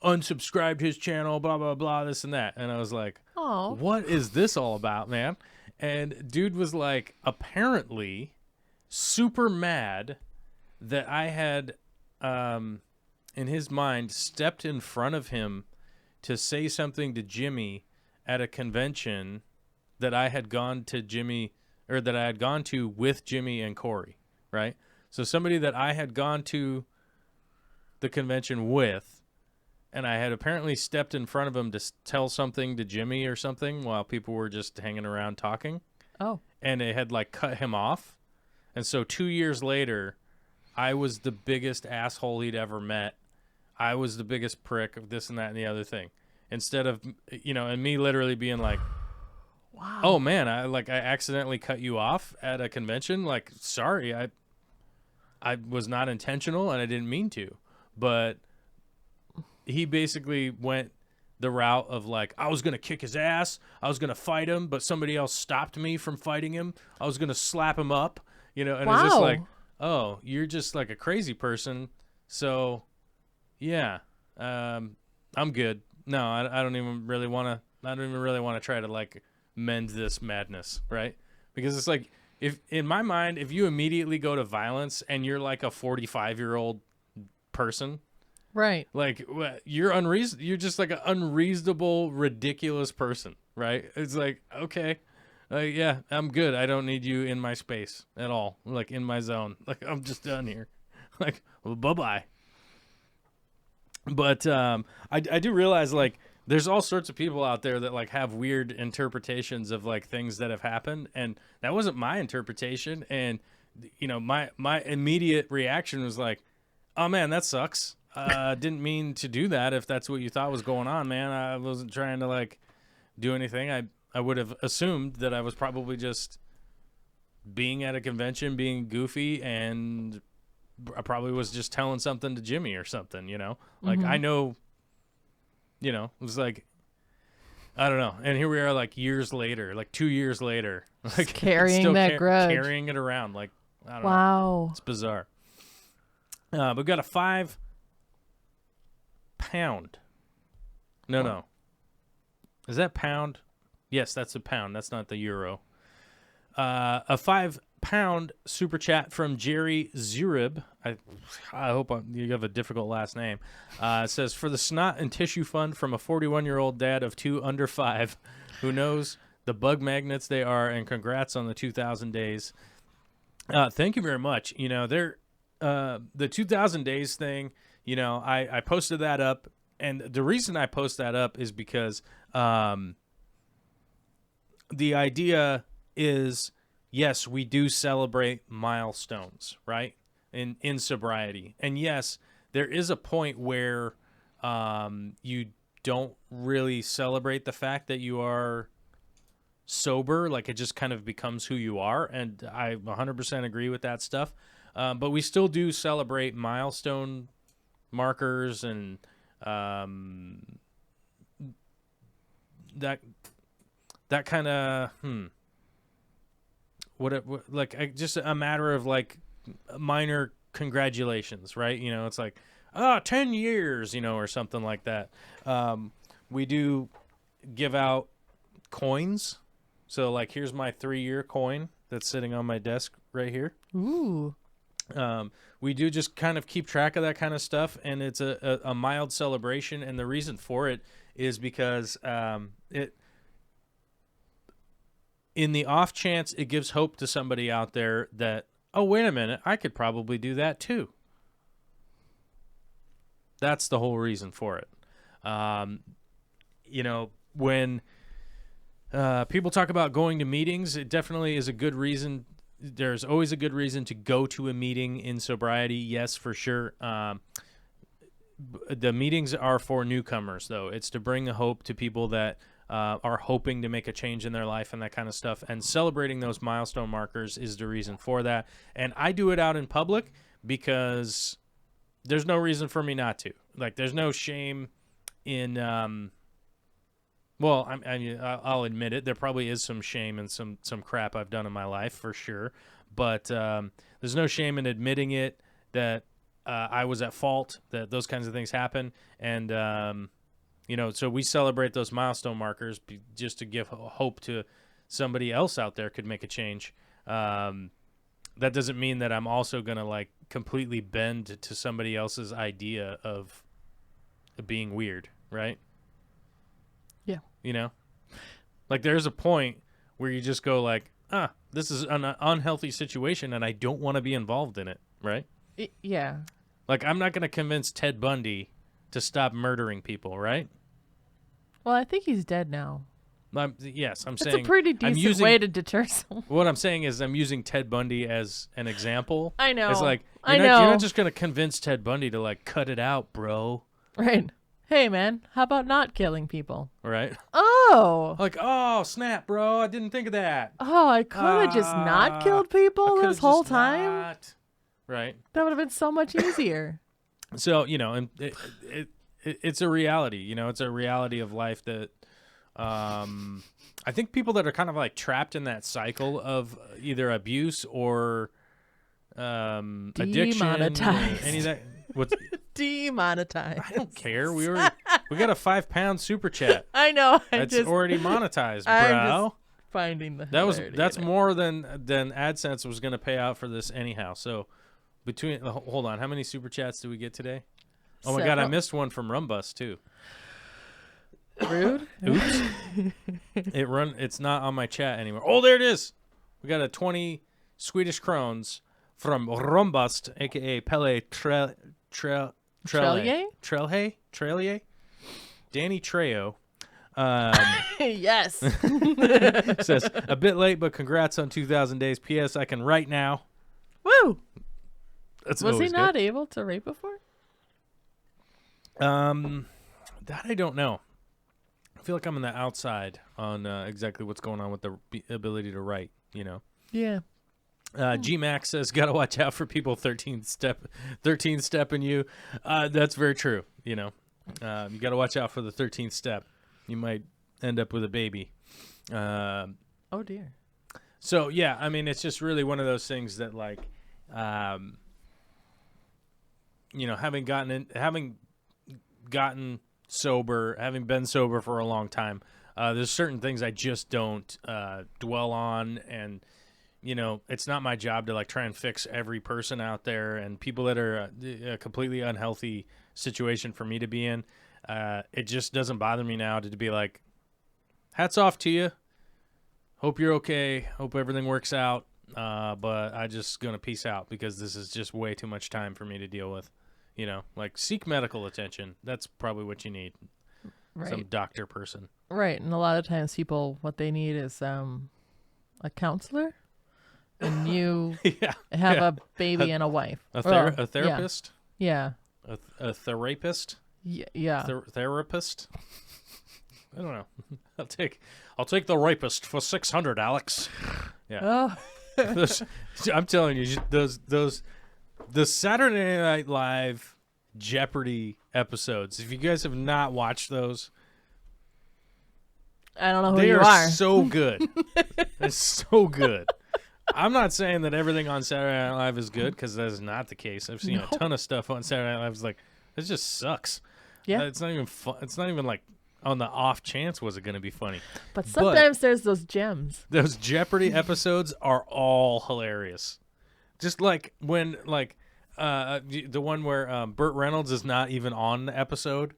unsubscribed his channel, blah, blah, blah, this and that. And I was like, what is this all about, man? And dude was like, apparently super mad that I had, in his mind, stepped in front of him to say something to Jimmy at a convention that I had gone to with Jimmy and Corey. Right? So somebody that I had gone to the convention with, and I had apparently stepped in front of him to tell something to Jimmy or something while people were just hanging around talking. Oh. And it had like cut him off. And so 2 years later, I was the biggest asshole he'd ever met. I was the biggest prick of this and that and the other thing. Instead of, and me literally being like, wow. Oh man, I accidentally cut you off at a convention. Like, sorry, I was not intentional and I didn't mean to. But he basically went the route of like, I was gonna kick his ass, I was gonna fight him, but somebody else stopped me from fighting him. I was gonna slap him up, and it's just like, oh, you're just like a crazy person. So, yeah, I'm good. No, I don't even really want to try to like mend this madness, right? Because it's like, if in my mind, if you immediately go to violence and you're like a 45-year-old person, right? Like you're you're just like an unreasonable, ridiculous person, right? It's like, okay, yeah, I'm good. I don't need you in my space at all, like in my zone. Like I'm just done here. Like, well, bye-bye. But I do realize like there's all sorts of people out there that like have weird interpretations of like things that have happened, and that wasn't my interpretation. And my immediate reaction was like, oh man, that sucks. Didn't mean to do that. If that's what you thought was going on, man, I wasn't trying to like do anything. I would have assumed that I was probably just being at a convention, being goofy, and I probably was just telling something to Jimmy or something, like I know, it was like, I don't know. And here we are like years later, like 2 years later, like carrying that grudge, carrying it around. Like, I don't know. Wow. It's bizarre. We've got a 5 pound. No. Is that pound? Yes, that's a pound. That's not the euro. A 5 pound super chat from Jerry Zurib. I hope you have a difficult last name. It says, for the snot and tissue fund from a 41-year-old dad of 2 under 5 who knows the bug magnets they are, and congrats on the 2,000 days. Thank you very much. The 2,000 days thing, I posted that up, and the reason I post that up is because the idea is, yes, we do celebrate milestones, right? In sobriety. And yes, there is a point where you don't really celebrate the fact that you are sober, like it just kind of becomes who you are, and I 100% agree with that stuff. But we still do celebrate milestone markers and that kind of just a matter of like minor congratulations, right? You know, it's like 10 years, you know, or something like that. We do give out coins. So like, here's my 3-year coin that's sitting on my desk right here. Ooh. We do just kind of keep track of that kind of stuff, and it's a mild celebration. And the reason for it is because in the off chance it gives hope to somebody out there that, oh, wait a minute, I could probably do that too. That's the whole reason for it. You know, when people talk about going to meetings, it definitely is a good reason. There's always a good reason to go to a meeting in sobriety. Yes, for sure. The meetings are for newcomers, though. It's to bring the hope to people that are hoping to make a change in their life and that kind of stuff. And celebrating those milestone markers is the reason for that. And I do it out in public because there's no reason for me not to. Like, there's no shame in well, I'll admit it. There probably is some shame in some crap I've done in my life, for sure. But there's no shame in admitting it, that I was at fault, that those kinds of things happen. And, you know, so we celebrate those milestone markers just to give hope to somebody else out there could make a change. That doesn't mean that I'm also going to, like, completely bend to somebody else's idea of being weird, right? Yeah. You know, like there's a point where you just go like, this is an unhealthy situation and I don't want to be involved in it. Right. Yeah. Like, I'm not going to convince Ted Bundy to stop murdering people. Right. Well, I think he's dead now. Yes, I'm That's saying a pretty decent way to deter someone. What I'm saying is I'm using Ted Bundy as an example. I know. It's like, you're not just going to convince Ted Bundy to like cut it out, bro. Right. Hey, man, how about not killing people? Right. Oh. Like, oh, snap, bro. I didn't think of that. Oh, I could have just not killed people this whole time. Not. Right. That would have been so much easier. So, you know, and it's a reality. You know, it's a reality of life that I think people that are kind of like trapped in that cycle of either abuse or addiction, or any of that. What's demonetized? I don't care. We got a 5-pound super chat. I know. It's already monetized, bro. I'm just finding that's more than AdSense was going to pay out for this anyhow. So hold on, how many super chats did we get today? Oh my God, I missed one from Rumbus too. Rude. Oops. It's not on my chat anymore. Oh, there it is. We got a 20 Swedish crowns from Rombust, aka Pele Trellier, Danny Trejo. Yes. Says a bit late, but congrats on 2,000 days. P.S. I can write now. Woo. Was he not able to write before? That I don't know. I feel like I'm on the outside on exactly what's going on with the ability to write. You know. Yeah. G-Max says, gotta watch out for people 13 stepping you. That's very true. You know, you gotta watch out for the 13th step. You might end up with a baby. Oh dear. So yeah, I mean, it's just really one of those things that, like, you know, having gotten sober, having been sober for a long time, there's certain things I just don't dwell on. And you know, it's not my job to like try and fix every person out there and people that are a completely unhealthy situation for me to be in. It just doesn't bother me now to be like, hats off to you. Hope you're okay. Hope everything works out. But I just gonna peace out because this is just way too much time for me to deal with. You know, like, seek medical attention. That's probably what you need. Right. Some doctor person. Right. And a lot of times people, what they need is a counselor. And you have a baby and a wife. A therapist? Yeah. A therapist? Yeah. Therapist? I don't know. I'll take the rapist for 600, Alex. Yeah. Oh, I'm telling you, the Saturday Night Live Jeopardy episodes. If you guys have not watched those, I don't know who they you are are. so good. They're so good. I'm not saying that everything on Saturday Night Live is good, because that is not the case. I've seen a ton of stuff on Saturday Night Live. It's like, it just sucks. Yeah. It's not even fun. It's not even like on the off chance was it going to be funny. But sometimes there's those gems. Those Jeopardy episodes are all hilarious. Just like when, like, the one where Burt Reynolds is not even on the episode,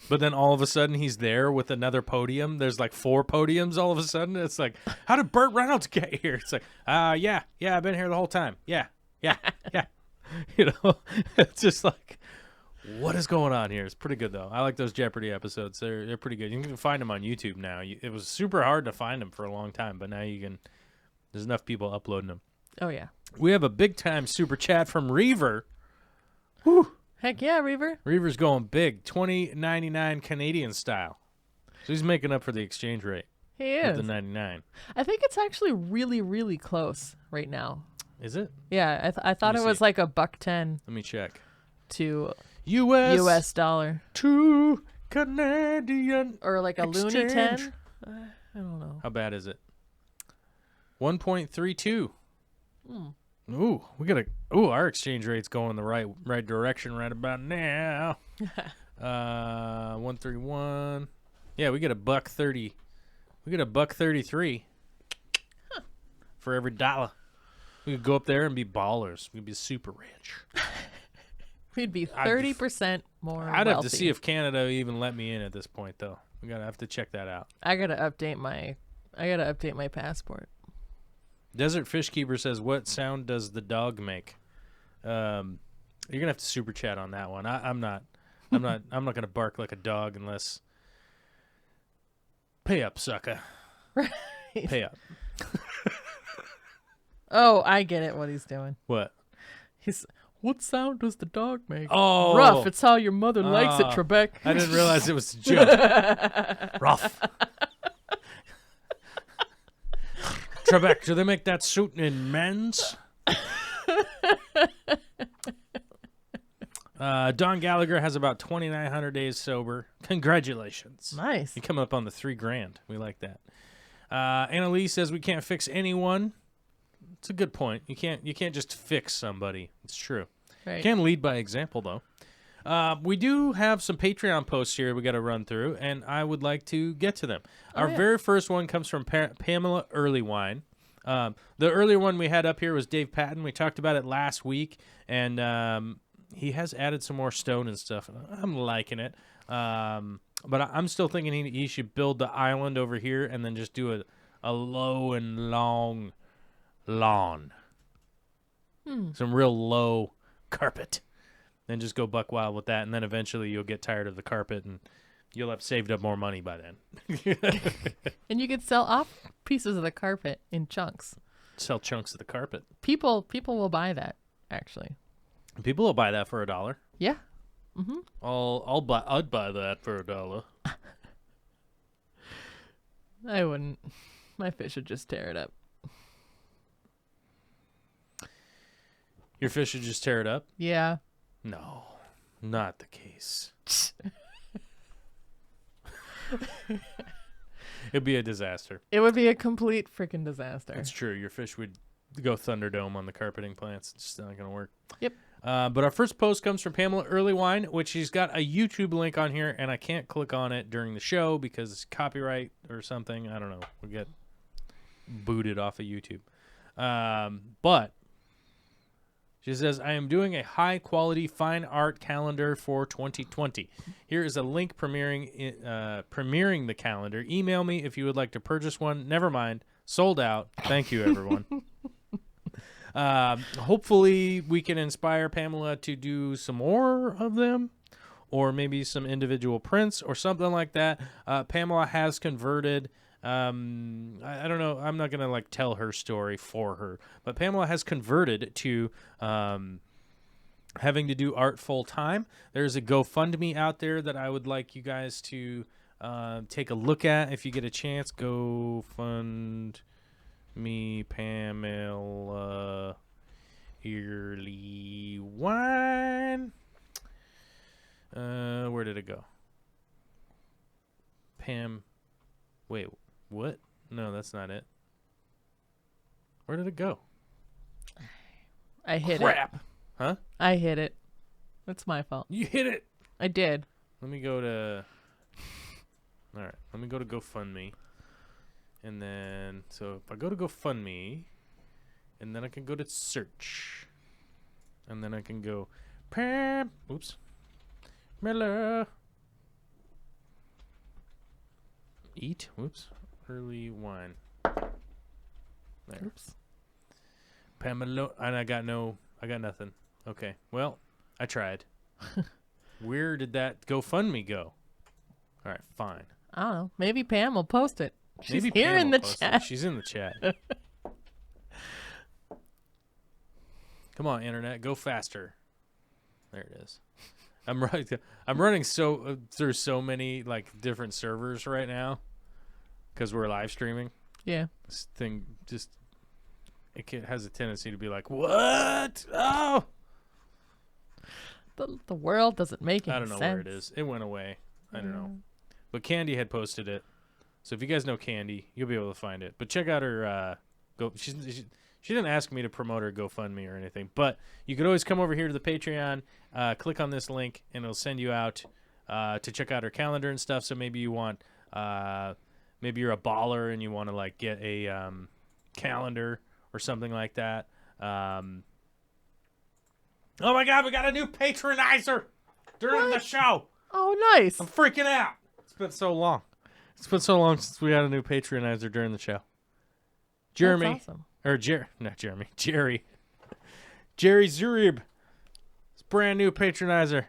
but then all of a sudden he's there with another podium. There's like 4 podiums all of a sudden. It's like, how did Burt Reynolds get here? It's like, yeah, I've been here the whole time. Yeah. You know, it's just like, what is going on here? It's pretty good, though. I like those Jeopardy episodes. They're pretty good. You can find them on YouTube now. It was super hard to find them for a long time, but now you can. There's enough people uploading them. Oh, yeah. We have a big-time super chat from Reaver. Whew. Heck yeah, Reaver. Reaver's going big, $20.99 Canadian style. So he's making up for the exchange rate. He With is. the 99. I think it's actually really, really close right now. Is it? Yeah, I thought me it was see. like $1.10 Let me check. to U.S. dollar. to Canadian Or like a loony exchange. 10. I don't know. How bad is it? 1.32. Ooh, our exchange rate's going the right direction right about now. 131. Yeah, we get $1.30. We get $1.33 for every dollar. We could go up there and be ballers. We'd be super rich. We'd be 30% more I'd have wealthy. to see if Canada even let me in at this point, though. We gotta have to check that out. I gotta update my passport. Desert Fish Keeper says, "What sound does the dog make?" You're gonna have to super chat on that one. I'm not gonna bark like a dog unless. Pay up, sucker. Right. Pay up. Oh, I get it. What he's doing. What? What sound does the dog make? Oh, Rough. It's how your mother likes it, Trebek. I didn't realize it was a joke. Rough. Trebek, do they make that suit in men's? Don Gallagher has about 2,900 days sober. Congratulations. Nice. You're coming up on the $3,000. We like that. Annalise says we can't fix anyone. It's a good point. You can't just fix somebody. It's true. Right. You can lead by example, though. We do have some Patreon posts here we got to run through, and I would like to get to them. Our very first one comes from Pamela Earlywine. The earlier one we had up here was Dave Patton. We talked about it last week, and he has added some more stone and stuff. I'm liking it. But I'm still thinking he should build the island over here and then just do a low and long lawn. Some real low carpet. Then just go buck wild with that, and then eventually you'll get tired of the carpet and you'll have saved up more money by then. And you could sell off pieces of the carpet in chunks. Sell chunks of the carpet. People will buy that, actually. People will buy that for $1. Yeah. I'd buy that for $1. I wouldn't. My fish would just tear it up. Your fish would just tear it up? Yeah. No, not the case. It'd be a disaster. It would be a complete freaking disaster. It's true. Your fish would go Thunderdome on the carpeting plants. It's just not going to work. Yep. But our first post comes from Pamela Earlywine, which she's got a YouTube link on here, and I can't click on it during the show because it's copyright or something. I don't know. We'll get booted off of YouTube. But she says, I am doing a high-quality fine art calendar for 2020. Here is a link premiering the calendar. Email me if you would like to purchase one. Never mind. Sold out. Thank you, everyone. Hopefully, we can inspire Pamela to do some more of them, or maybe some individual prints or something like that. Pamela has converted... I don't know. I'm not going to tell her story for her, but Pamela has converted to having to do art full time. There's a GoFundMe out there that I would like you guys to take a look at if you get a chance. Go fund me Pamela Early Wine. Where did it go? Pam. Wait, what? No, that's not it. Where did it go? I hit Crap. it. Huh? I hit it. It's my fault. You hit it. I did. Let me go to. All right. Let me go to GoFundMe. And then, so if I go to GoFundMe, and then I can go to search. And then I can go, Pam. Oops. Miller. Eat. Whoops. Early wine. There. Oops. Pamela. And I got nothing. Okay. Well, I tried. Where did that GoFundMe go? All right, fine. I don't know. Maybe Pam will post it. She's Maybe here Pam in will the post chat. it. She's in the chat. Come on, internet, go faster. There it is. I'm running through so many like different servers right now because we're live streaming. Yeah. This thing just has a tendency to be like, what? Oh, The world doesn't make any I don't know sense. where it is. It went away. I don't know. But Candy had posted it. So if you guys know Candy, you'll be able to find it. But check out her she didn't ask me to promote her GoFundMe or anything, but you could always come over here to the Patreon, click on this link, and it'll send you out to check out her calendar and stuff. So maybe you want maybe you're a baller and you want to like get a calendar or something like that. Oh my God, we got a new patronizer during the show. Oh, nice. I'm freaking out. It's been so long. It's been so long since we had a new patronizer during the show. Jeremy. That's awesome. Or not Jeremy. Jerry. Jerry Zurib. It's brand new patronizer.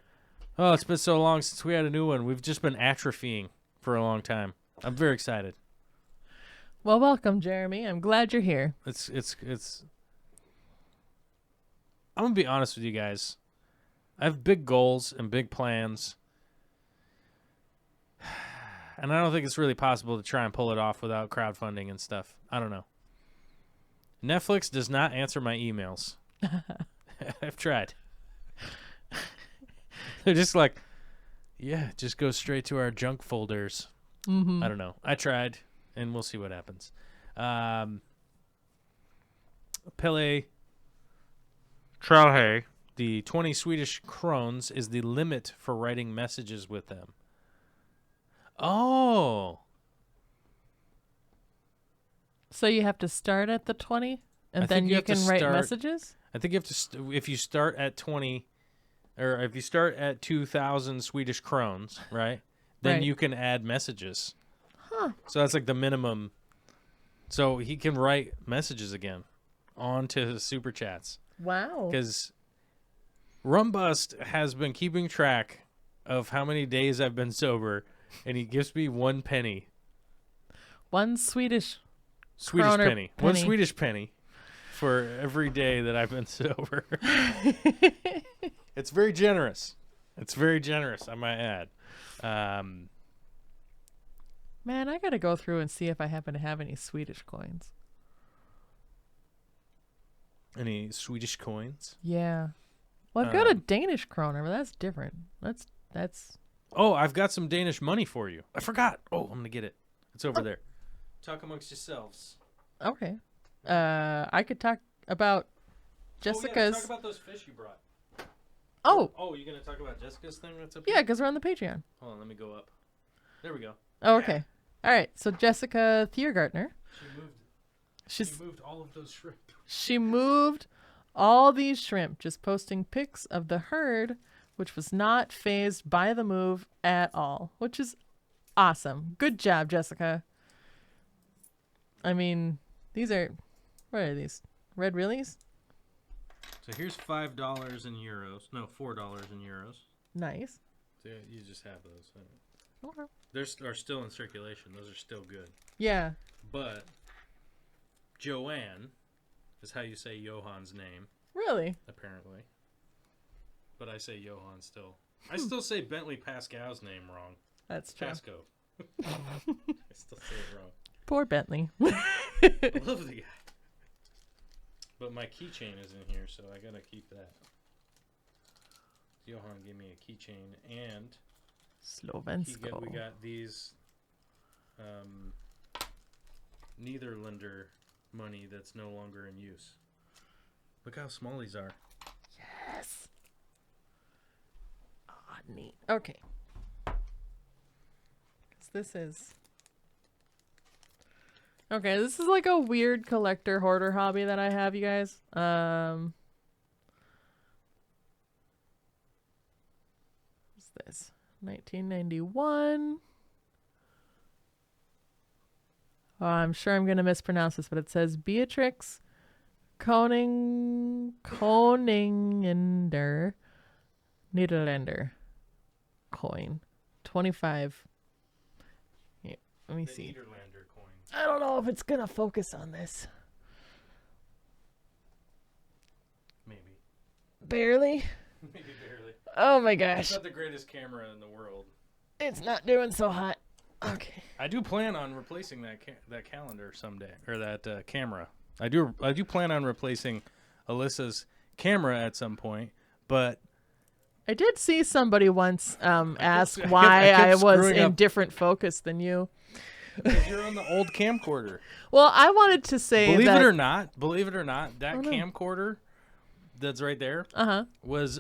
Oh, it's been so long since we had a new one. We've just been atrophying for a long time. I'm very excited. Well, welcome, Jeremy. I'm glad you're here. It's I'm going to be honest with you guys. I have big goals and big plans. And I don't think it's really possible to try and pull it off without crowdfunding and stuff. I don't know. Netflix does not answer my emails. I've tried. They're just like, yeah, just go straight to our junk folders. Mm-hmm. I don't know. I tried, and we'll see what happens. Pele Trauhe, the 20 Swedish krones is the limit for writing messages with them. Oh. So you have to start at the 20, and I then think you have to can write start- messages? I think you have to, if you start at 20, or if you start at 2,000 Swedish krones, right? Then Right. you can add messages. Huh. So that's like the minimum. So he can write messages again onto his super chats. Wow. Because Rumbust has been keeping track of how many days I've been sober, and he gives me 1 penny. One Swedish Penny. penny. 1 Swedish penny for every day that I've been sober. It's very generous. It's very generous, I might add. Man, I gotta go through and see if I happen to have any Swedish coins. Any Swedish coins? Yeah. Well, I've got a Danish kroner, but that's different. That's. Oh, I've got some Danish money for you. I forgot. Oh, I'm going to get it. It's over there. Talk amongst yourselves. Okay. I could talk about Jessica's. Talk about those fish you brought. Oh, Oh, you're going to talk about Jessica's thing that's up yeah, here? because we're on the Patreon. Hold on, let me go up. There we go. Oh, okay. All right. So Jessica Thiergartner. She moved all of those shrimp. She moved all these shrimp, just posting pics of the herd, which was not phased by the move at all, which is awesome. Good job, Jessica. I mean, these are, what are these? Red Reallys? So here's $5 in euros. No, $4 in euros. Nice. So you just have those. Okay. They're still in circulation. Those are still good. Yeah. But Joanne is how you say Johan's name, Really? apparently. But I say Johan still. I still say Bentley Pascal's name wrong. That's true. Pasco. I still say it wrong. Poor Bentley. I love the guy. But my keychain is in here, so I gotta keep that. Johan gave me a keychain, and Slovensko. we got these Netherlander money that's no longer in use. Look how small these are. Yes. Oh, neat. Okay. This is... Okay, this is like a weird collector hoarder hobby that I have, you guys. What's this? 1991. Oh, I'm sure I'm going to mispronounce this, but it says Beatrix Koningender Nederlander coin. 25. Yeah, let me see. Nederlander coin. I don't know if it's going to focus on this. Maybe. Barely? Maybe barely. Oh my It's gosh. not the greatest camera in the world. It's not doing so hot. Okay. I do plan on replacing that calendar someday, or that camera. I do plan on replacing Alyssa's camera at some point, but I did see somebody once ask I why kept I was screwing in up. different focus than you. because you're on the old camcorder. Well, I wanted to say Believe that... it or not, that Oh, no. camcorder that's right there Uh-huh. was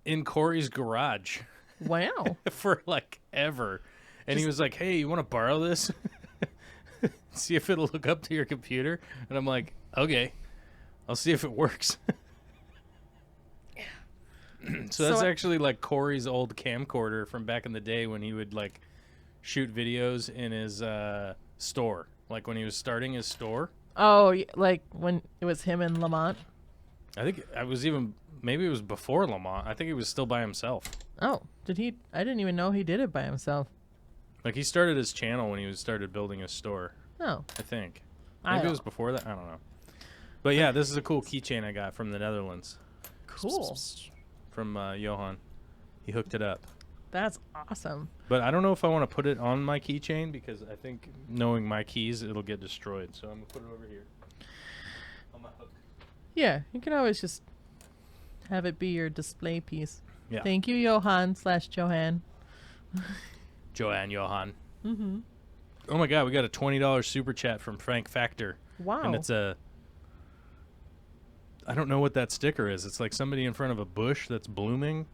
in Corey's garage Wow. for like ever. And he was like, "Hey, you want to borrow this? See if it'll hook up to your computer." And I'm like, "Okay, I'll see if it works." So that's actually like Corey's old camcorder from back in the day when he would like shoot videos in his store, like when he was starting his store. Oh, like when it was him and Lamont? I think maybe it was before Lamont. I think he was still by himself. Oh, did he? I didn't even know he did it by himself. Like he started his channel when he started building his store. Oh. I think. I Maybe it don't- was before that. I don't know. But yeah, this is a cool keychain I got from the Netherlands. Cool. From Johan. He hooked it up. That's awesome. But I don't know if I want to put it on my keychain because I think knowing my keys, it'll get destroyed. So I'm going to put it over here on my hook. Yeah, you can always just have it be your display piece. Yeah. Thank you, Johan/Johan. Johan. Mm-hmm. Oh my God, we got a $20 super chat from Frank Factor. Wow. And it's I don't know what that sticker is. It's like somebody in front of a bush that's blooming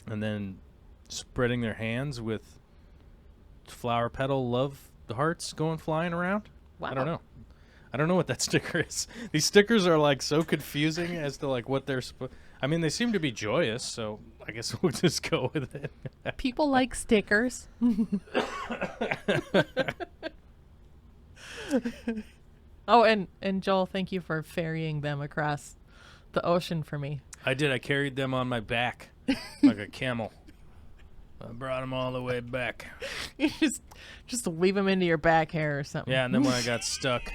and then spreading their hands with flower petal love hearts going flying around. Wow. I don't know. I don't know what that sticker is. These stickers are like so confusing as to like what they're supposed. I mean, they seem to be joyous, so I guess we'll just go with it. People like stickers. Oh, and Joel, thank you for ferrying them across the ocean for me. I did. I carried them on my back like a camel. I brought them all the way back. You just weave them into your back hair or something. Yeah, and then when I got stuck,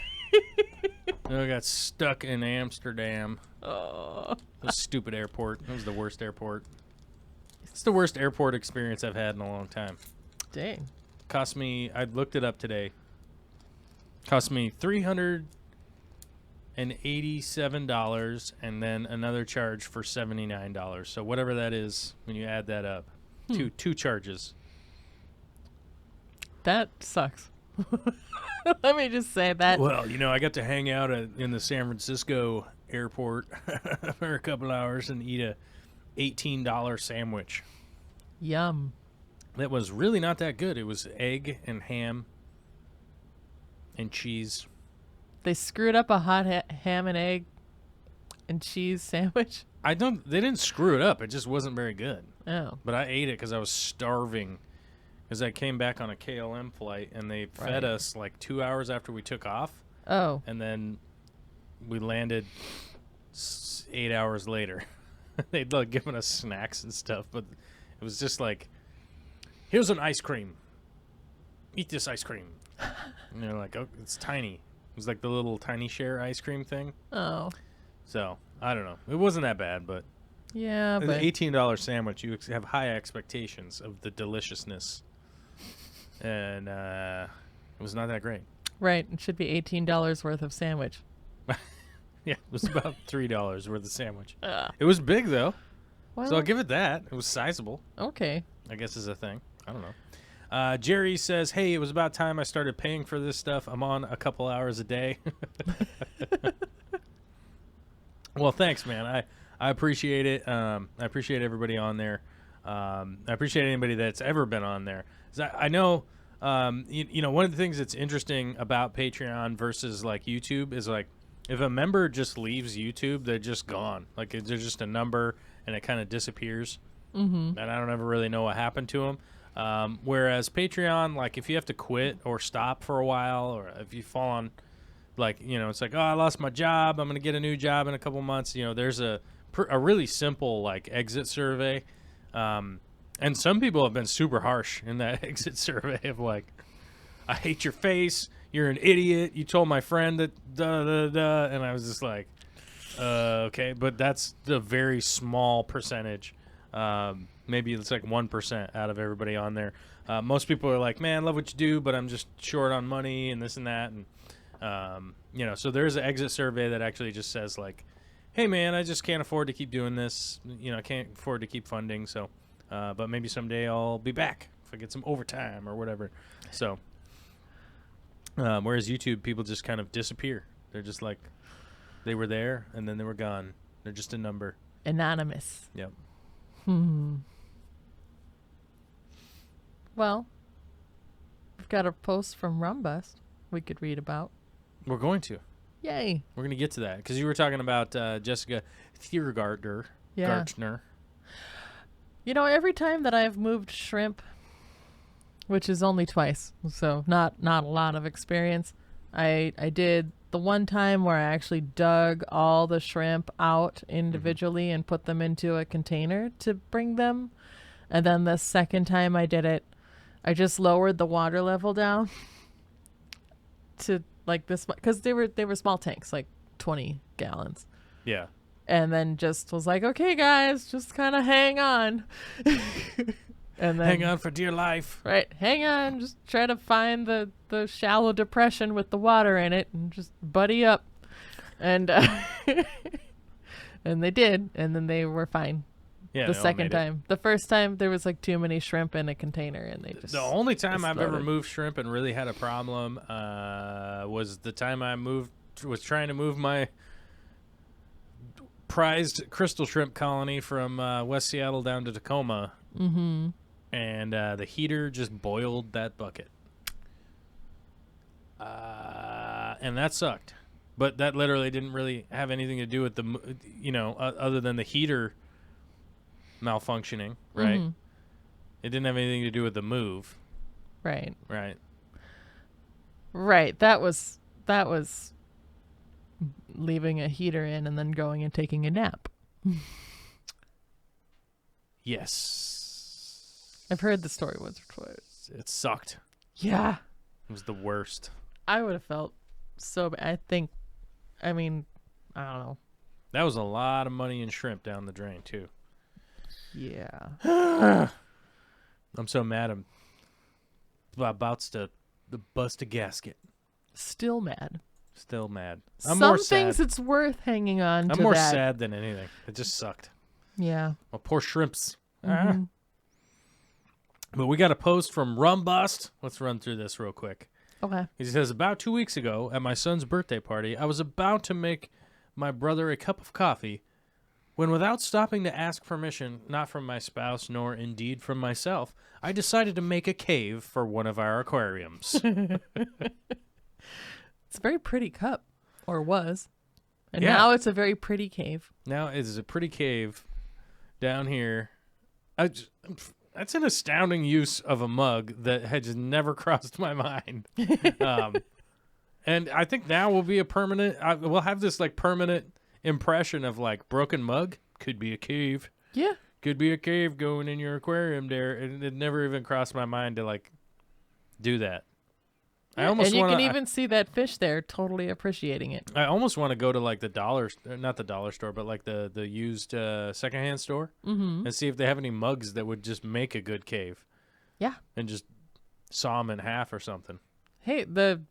in Amsterdam. Oh. The stupid airport. It was the worst airport. It's the worst airport experience I've had in a long time. Dang. Cost me, I looked it up today. Cost me $387 and then another charge for $79. So whatever that is, when you add that up, two charges. That sucks. Let me just say that. Well, I got to hang out in the San Francisco airport for a couple hours and eat a $18 sandwich. Yum. That was really not that good. It was egg and ham and cheese. They screwed up a hot ham and egg and cheese sandwich. They didn't screw it up. It just wasn't very good. Oh. But I ate it because I was starving. Because I came back on a KLM flight and they fed us like 2 hours after we took off. Oh. And then we landed 8 hours later. They'd like given us snacks and stuff, but it was just like, here's an ice cream. Eat this ice cream. And they're like, oh, it's tiny. It was like the little tiny share ice cream thing. Oh. So I don't know. It wasn't that bad, but Yeah, An but $18 sandwich, you have high expectations of the deliciousness. And it was not that great. right, it should be $18 worth of sandwich. Yeah, it was about $3 worth of sandwich. Ugh. It was big, though. Well, So I'll give it that. It was sizable, okay. I guess is a thing. I don't know. Jerry says, hey, it was about time I started paying for this stuff. I'm on a couple hours a day. Well, thanks, man. I appreciate it. I appreciate everybody on there. I appreciate anybody that's ever been on there. I know, you know, one of the things that's interesting about Patreon versus like YouTube is like if a member just leaves YouTube, they're just gone. Like they're just a number and it kind of disappears. Mm-hmm. And I don't ever really know what happened to them. Whereas Patreon, like if you have to quit or stop for a while, or if you fall on, like, you know, it's like, oh, I lost my job, I'm going to get a new job in a couple months. You know, there's a really simple, like, exit survey. And some people have been super harsh in that exit survey of, like, I hate your face, you're an idiot, you told my friend that, da-da-da, and I was just like, okay. But that's the very small percentage. Maybe it's like 1% out of everybody on there. Most people are like, man, love what you do, but I'm just short on money and this and that. And, you know, so there's an exit survey that actually just says like, hey man, I just can't afford to keep doing this. You know, I can't afford to keep funding. So, but maybe someday I'll be back if I get some overtime or whatever. So, whereas YouTube, people just kind of disappear. They're just like, they were there and then they were gone. They're just a number. Anonymous. Yep. Well, we've got a post from Rumbust we could read about. We're going to. Yay. We're going to get to that because you were talking about Jessica Thiergartner. Yeah. Gartner. You know, every time that I've moved shrimp, which is only twice, so not a lot of experience, I did the one time where I actually dug all the shrimp out individually and put them into a container to bring them. And then the second time I did it, I just lowered the water level down to like this, because they were small tanks, like 20 gallons. Yeah. And then just was like, okay, guys, just kind of hang on. And then, hang on for dear life. Right. Hang on. Just try to find the shallow depression with the water in it and just buddy up. And and they did. And then they were fine. Yeah, the second time. The first time there was like too many shrimp in a container and they just. The only time I've ever exploded. moved shrimp and really had a problem was the time I was trying to move my prized crystal shrimp colony from West Seattle down to Tacoma. Mm-hmm. And the heater just boiled that bucket. And that sucked. But that literally didn't really have anything to do with the, you know, other than the heater malfunctioning, right? Mm-hmm. It didn't have anything to do with the move. Right. Right. Right. That was leaving a heater in and then going and taking a nap. Yes. I've heard the story once or twice. It sucked. Yeah. It was the worst. I would have felt so bad. I don't know. That was a lot of money in shrimp down the drain, too. Yeah. I'm so mad. I'm about to bust a gasket. Still mad. Still mad. Some more things sad. it's worth hanging on to. I'm more that. sad than anything. It just sucked. Yeah. Well, poor shrimps. Mm-hmm. But we got a post from Rumbust. Let's run through this real quick. Okay. He says, about 2 weeks ago at my son's birthday party, I was about to make my brother a cup of coffee when, without stopping to ask permission, not from my spouse nor indeed from myself, I decided to make a cave for one of our aquariums. It's a very pretty cup, or was. And Yeah. now it's a very pretty cave. Now it is a pretty cave down here. That's an astounding use of a mug that had just never crossed my mind. And I think now will be a permanent, we'll have this like permanent impression of like broken mug. Could be a cave. Yeah. Could be a cave going in your aquarium there. And it never even crossed my mind to like do that. I almost and you want can even see that fish there totally appreciating it. I almost want to go to like the not the dollar store, but like the used secondhand store and see if they have any mugs that would just make a good cave. Yeah. And just saw them in half or something. Hey, the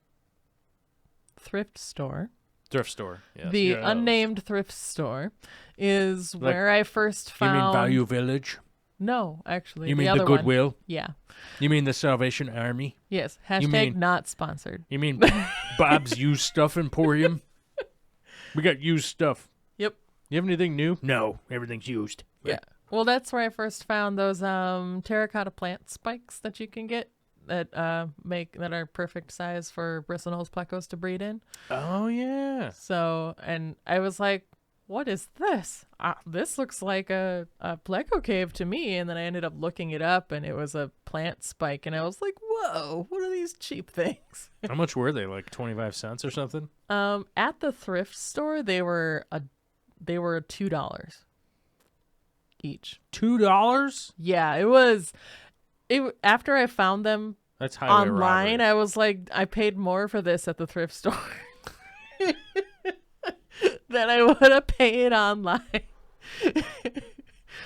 thrift store. Thrift store. Yes. The unnamed thrift store is where I first found. You mean Value Village? No, actually. You mean the other Goodwill? One. Yeah. You mean the Salvation Army? Yes. Hashtag not sponsored. You mean Bob's Used Stuff Emporium? We got used stuff. Yep. You have anything new? No, everything's used. Yeah. Well, that's where I first found those terracotta plant spikes that you can get that are perfect size for bristlenose plecos to breed in. Oh yeah. So, and I was like, what is this? This looks like a pleco cave to me. And then I ended up looking it up, and it was a plant spike, and I was like, whoa, what are these cheap things? How much were they? Like 25 cents or something? At the thrift store, they were $2 each. $2? Yeah, it was. After I found them That's highway online, robbery. I was like, I paid more for this at the thrift store than I would have paid online.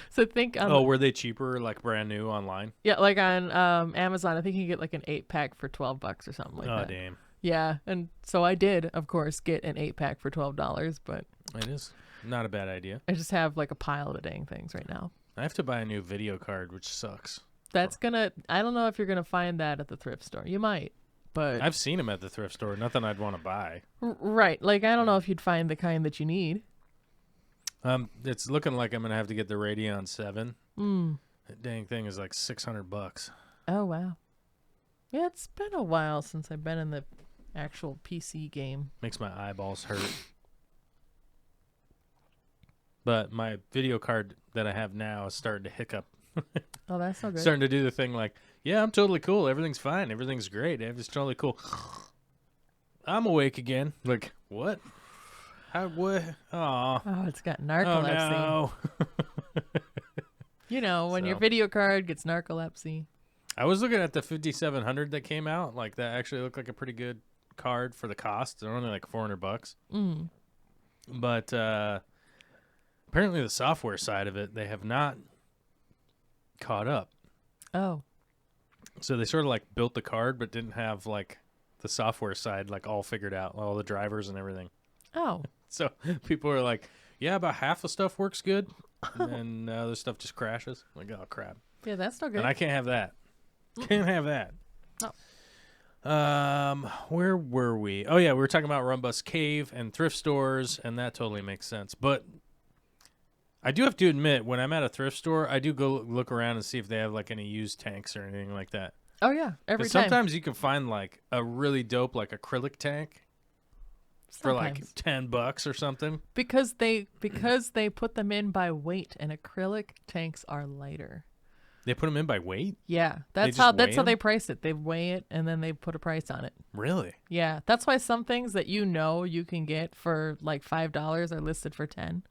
So think on were they cheaper, like brand new online? yeah, like on Amazon, I think you get like an 8-pack for $12 or something like that. Oh damn. Yeah, and so I did, of course, get an 8-pack for $12, but It is not a bad idea. I just have like a pile of dang things right now. I have to buy a new video card, which sucks. I don't know if you're gonna find that at the thrift store. You might, but I've seen them at the thrift store. Nothing I'd want to buy. Right. Like, I don't know if you'd find the kind that you need. It's looking like I'm gonna have to get the Radeon 7. That dang thing is like $600. Oh, wow. Yeah, it's been a while since I've been in the actual PC game. Makes my eyeballs hurt. But my video card that I have now is starting to hiccup. Oh, that's so good. Starting to do the thing like, yeah, I'm totally cool. Everything's fine. Everything's great. Everything's totally cool. I'm awake again. Like, what? What? Aw. Oh, it's got Oh, narcolepsy. no. You know, when your video card gets narcolepsy. I was looking at the 5700 that came out. Like, that actually looked like a pretty good card for the cost. They're only like $400. But apparently the software side of it, they have not caught up. Oh. So they sort of like built the card but didn't have like the software side like all figured out, all the drivers and everything. Oh. So people are like, yeah, about half the stuff works good and other stuff just crashes. I'm like, oh crap. Yeah, that's no good. And I can't have that. Can't have that. No. Where were we? Oh yeah, we were talking about Rumbus Cave and thrift stores, and that totally makes sense. But I do have to admit, when I'm at a thrift store, I do go look around and see if they have like any used tanks or anything like that. Oh yeah, every time. Sometimes you can find like a really dope like acrylic tank for like $10 or something. Because they put them in by weight, and acrylic tanks are lighter. They put them in by weight? Yeah, that's how they price it. They weigh it and then they put a price on it. Really? Yeah, that's why some things that you can get for like $5 are listed for $10.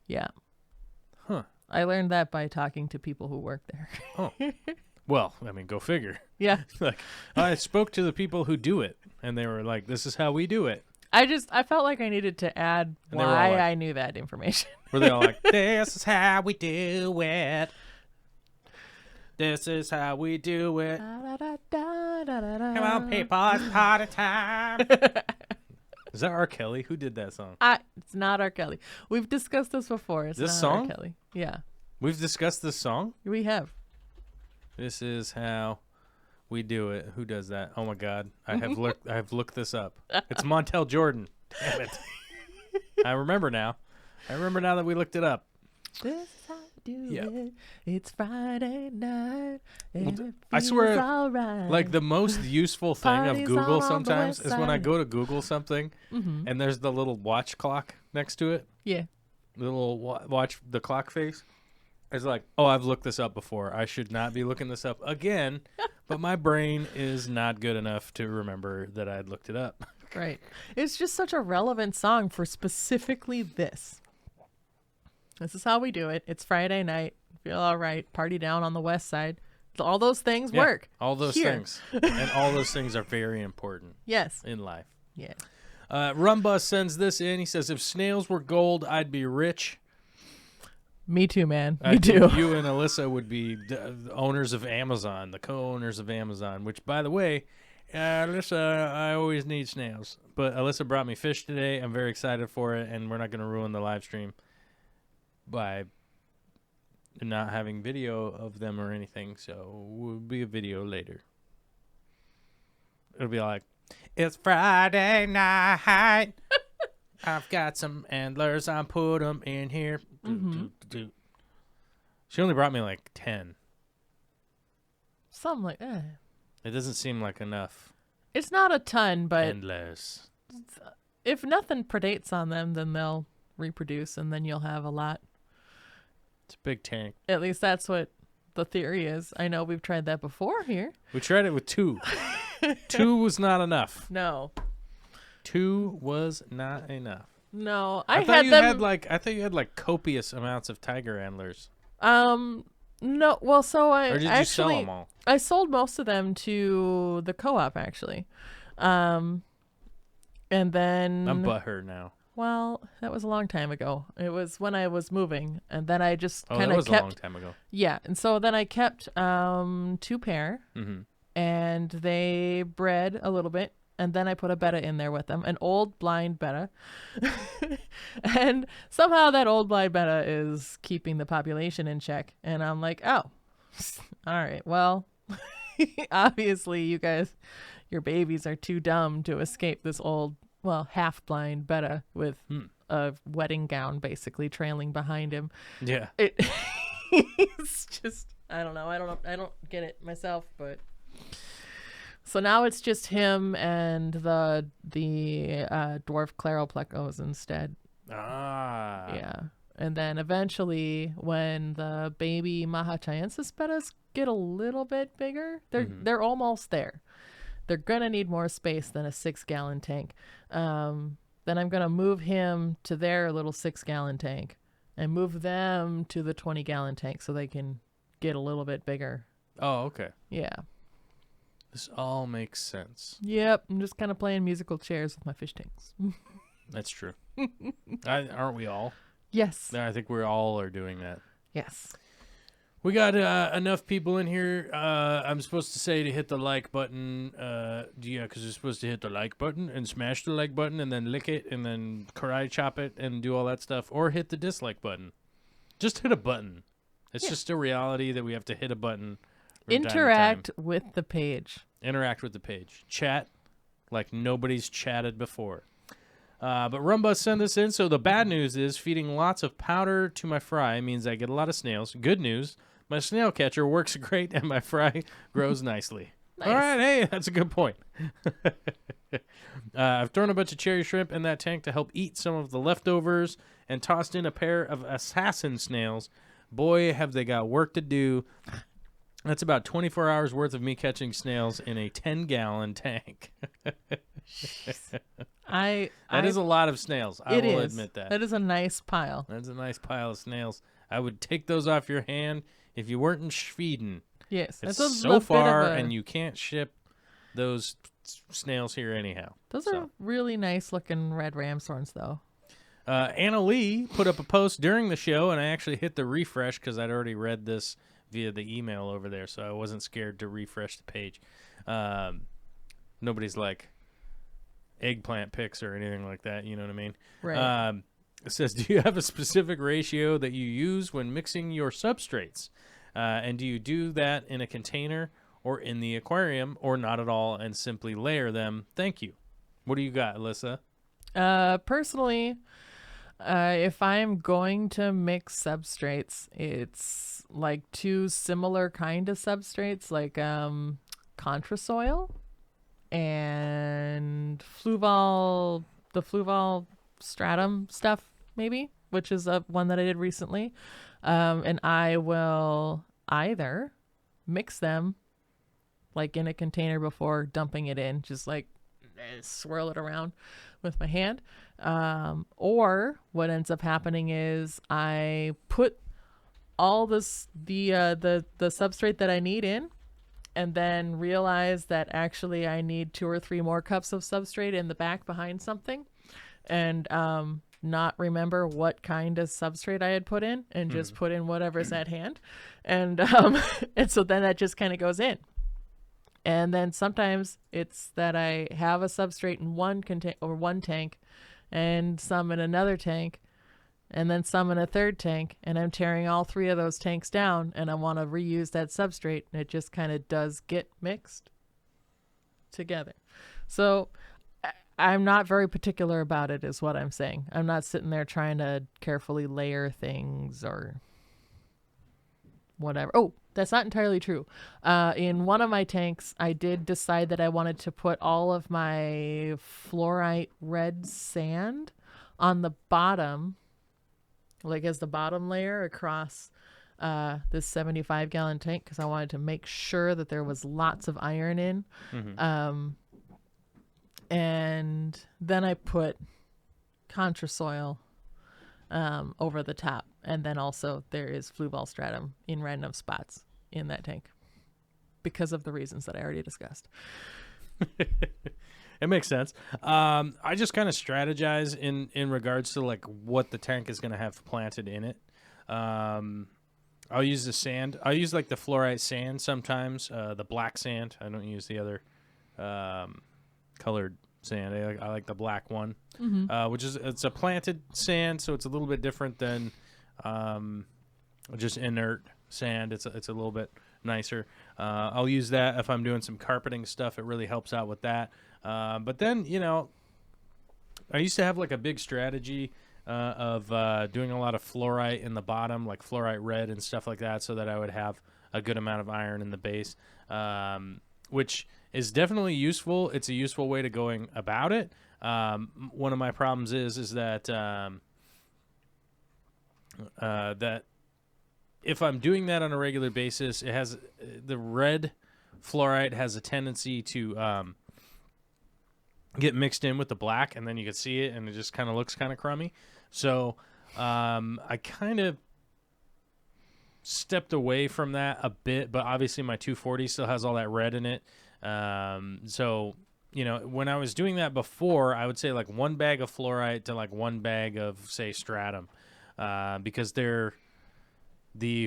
Yeah. Huh. I learned that by talking to people who work there. Oh. Well, I mean, go figure. Yeah. Like, I spoke to the people who do it, and they were like, this is how we do it. I felt like I needed to add why like, I knew that information. Were they all like, this is how we do it. This is how we do it. Come on, people, it's party time. Is that R. Kelly? Who did that song? It's not R. Kelly. We've discussed this before. It's this not song? R. Kelly. Yeah. We've discussed this song? We have. This is how we do it. Who does that? Oh my God. I have looked this up. It's Montel Jordan. Damn it. I remember now. I remember now that we looked it up. This is how we do it. It's Friday night. I swear, right. like the most useful thing Parties of Google on sometimes the is when I go to Google something and there's the little watch clock next to it. Yeah. The little watch, the clock face. It's like, oh, I've looked this up before. I should not be looking this up again. But my brain is not good enough to remember that I'd looked it up. Right. It's just such a relevant song for specifically this. This is how we do it. It's Friday night. Feel all right. Party down on the west side. all those things Yeah, work. all those Here. things. And all those things are very important Yes. in life. Yeah. Rumbus sends this in. He says, if snails were gold, I'd be rich. Me too, man. I Me think too. you and Alyssa would be the owners of Amazon, the co-owners of Amazon, which, by the way, Alyssa, I always need snails. But Alyssa brought me fish today. I'm very excited for it, and we're not going to ruin the live stream by not having video of them or anything, so will be a video later. It'll be like, it's Friday night. I've got some antlers. I put them in here. She only brought me like 10. Something like It doesn't seem like enough. It's not a ton, but Endless. if nothing predates on them, then they'll reproduce, and then you'll have a lot. It's a big tank. At least that's what the theory is. I know we've tried that before here. We tried it with 2. 2 was not enough. No. 2 was not enough. No. I thought you had like copious amounts of tiger antlers. No. Well, so I Or did you actually sell them all? I sold most of them to the co-op actually. And then I'm butthurt now. well, that was a long time ago. It was when I was moving, and then I just Oh, kind that of was kept a long time ago. Yeah, and so then I kept 2 pair, and they bred a little bit, and then I put a betta in there with them, an old blind betta, and somehow that old blind betta is keeping the population in check, and I'm like, oh, all right, well, obviously you guys, your babies are too dumb to escape this old, well, half blind betta with a wedding gown basically trailing behind him. Yeah. It's just I don't know. I don't get it myself, but so now it's just him and the dwarf Claroplecos instead. Ah. Yeah. And then eventually when the baby Mahachiensis bettas get a little bit bigger, they're almost there. They're gonna need more space than a 6-gallon tank. Then I'm gonna move him to their little 6-gallon tank and move them to the 20-gallon tank so they can get a little bit bigger. Oh, okay. Yeah. This all makes sense. Yep. I'm just kind of playing musical chairs with my fish tanks. That's true. Aren't we all? Yes. I think we all are doing that. Yes. We got enough people in here. I'm supposed to say to hit the like button. Yeah, because you're supposed to hit the like button and smash the like button and then lick it and then karate chop it and do all that stuff. Or hit the dislike button. Just hit a button. It's just a reality that we have to hit a button. from time to Interact time. with the page. Interact with the page. Chat like nobody's chatted before. But Rumba sent this in. So the bad news is feeding lots of powder to my fry means I get a lot of snails. Good news. My snail catcher works great, and my fry grows nicely. Nice. All right, hey, that's a good point. I've thrown a bunch of cherry shrimp in that tank to help eat some of the leftovers and tossed in a pair of assassin snails. Boy, have they got work to do. That's about 24 hours worth of me catching snails in a 10-gallon tank. That is a lot of snails. I will admit that. That is a nice pile. That's a nice pile of snails. I would take those off your hand if you weren't in Schweden. Yes. It's that's so far, and you can't ship those snails here anyhow. Those are really nice looking red ram's horns, though. Anna Lee put up a post during the show, and I actually hit the refresh because I'd already read this via the email over there, so I wasn't scared to refresh the page. Nobody's like eggplant pics or anything like that, you know what I mean? Right. It says, do you have a specific ratio that you use when mixing your substrates? And do you do that in a container or in the aquarium or not at all and simply layer them? Thank you. What do you got, Alyssa? Personally, if I'm going to mix substrates, it's like 2 similar kind of substrates, like contrasoil and the fluval stratum stuff, maybe, which is one that I did recently. And I will either mix them like in a container before dumping it in, just like swirl it around with my hand. Or what ends up happening is I put all the substrate that I need in, and then realize that actually I need 2 or 3 more cups of substrate in the back behind something, and not remember what kind of substrate I had put in, and just put in whatever's at hand, and and so then that just kind of goes in. And then sometimes it's that I have a substrate in one tank, and some in another tank, and then some in a third tank, and I'm tearing all 3 of those tanks down, and I want to reuse that substrate, and it just kind of does get mixed together. So I'm not very particular about it, is what I'm saying. I'm not sitting there trying to carefully layer things or whatever. Oh, that's not entirely true. In one of my tanks, I did decide that I wanted to put all of my fluorite red sand on the bottom, like as the bottom layer across this 75-gallon tank, because I wanted to make sure that there was lots of iron in. And then I put contrasoil over the top. And then also there is flue ball stratum in random spots in that tank because of the reasons that I already discussed. It makes sense. I just kind of strategize in regards to like what the tank is going to have planted in it. I'll use the sand. I'll use like the fluorite sand sometimes, the black sand. I don't use the other colored sand. I like the black one, which is it's a planted sand, so it's a little bit different than just inert sand. It's a little bit nicer. I'll use that if I'm doing some carpeting stuff. It really helps out with that. But then, you know, I used to have like a big strategy of doing a lot of fluorite in the bottom, like fluorite red and stuff like that, so that I would have a good amount of iron in the base, which is definitely useful. It's a useful way to going about it. One of my problems is that that if I'm doing that on a regular basis, it has the red fluorite has a tendency to get mixed in with the black, and then you can see it, and it just kind of looks kind of crummy. So I kind of stepped away from that a bit, but obviously my 240 still has all that red in it. So, you know, when I was doing that before, I would say like 1 bag of fluorite to like 1 bag of, say, stratum, because the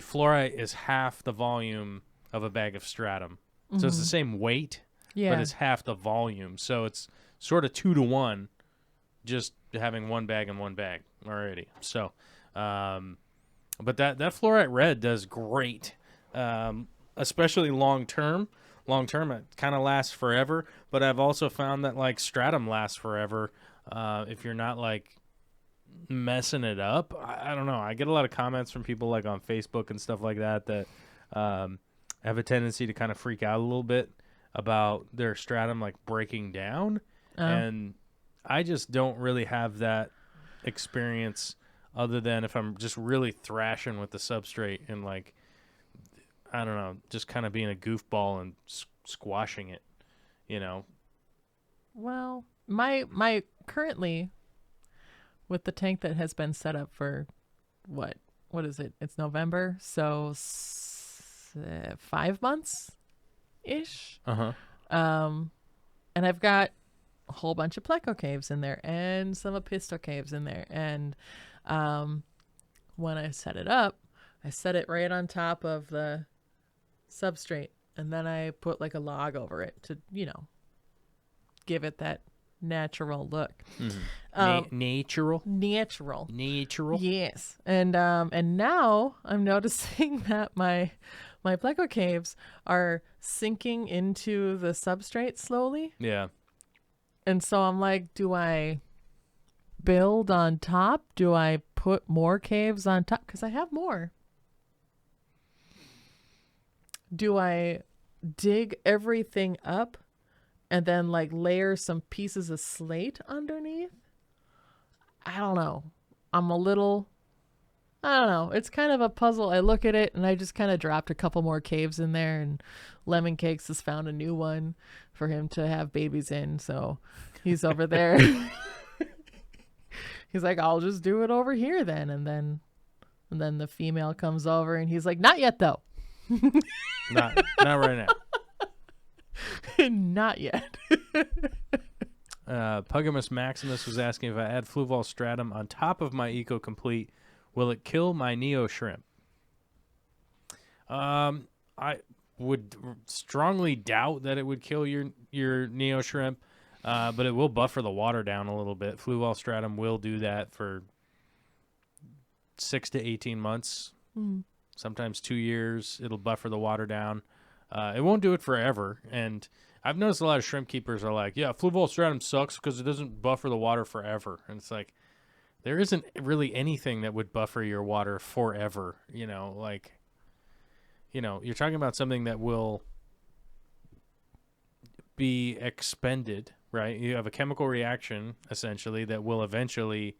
fluorite is half the volume of a bag of stratum. So it's the same weight, but it's half the volume. So it's sort of 2 to 1, just having 1 bag and 1 bag already. So, but that fluorite red does great, especially long term. Long term, it kind of lasts forever. But I've also found that like stratum lasts forever if you're not like messing it up. I don't know. I get a lot of comments from people like on Facebook and stuff like that have a tendency to kind of freak out a little bit about their stratum like breaking down. And I just don't really have that experience other than if I'm just really thrashing with the substrate and like, I don't know, just kind of being a goofball and squashing it, you know? Well, my currently with the tank that has been set up for what is it? It's November. So 5 months ish. And I've got a whole bunch of pleco caves in there and some apisto caves in there. And when I set it up, I set it right on top of the substrate, and then I put like a log over it to, you know, give it that natural look. Natural. Yes. And now I'm noticing that my pleco caves are sinking into the substrate slowly. Yeah. And so I'm like, do I build on top? Do I put more caves on top? Because I have more. Do I dig everything up and then like layer some pieces of slate underneath? I don't know. I don't know. It's kind of a puzzle. I look at it and I just kind of dropped a couple more caves in there, and Lemon Cakes has found a new one for him to have babies in. So he's over there. He's like, I'll just do it over here then. And then And then the female comes over and he's like, not yet, though. Not right now. Not yet. Pugimus Maximus was asking if I add Fluval Stratum on top of my Eco Complete, will it kill my Neo Shrimp? I would strongly doubt that it would kill your Neo Shrimp, but it will buffer the water down a little bit. Fluval Stratum will do that for 6 to 18 months, sometimes 2 years. It'll buffer the water down. It won't do it forever, and I've noticed a lot of shrimp keepers are like, yeah, Fluval Stratum sucks because it doesn't buffer the water forever. And it's like, there isn't really anything that would buffer your water forever, you're talking about something that will be expended, right? You have a chemical reaction, essentially, that will eventually,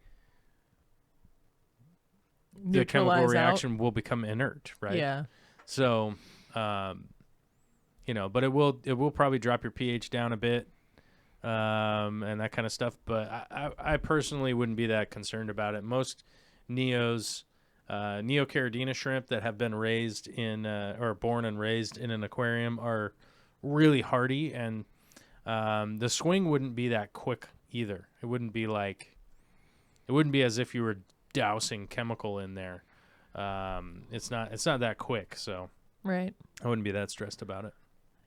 the chemical reaction will become inert, right? Yeah. So, but it will probably drop your pH down a bit, and that kind of stuff. But I personally wouldn't be that concerned about it. Most Neocaridina shrimp that have been raised in or born and raised in an aquarium are really hardy, and the swing wouldn't be that quick either. It wouldn't be as if you were dousing chemical in there. It's not that quick, so right. I wouldn't be that stressed about it.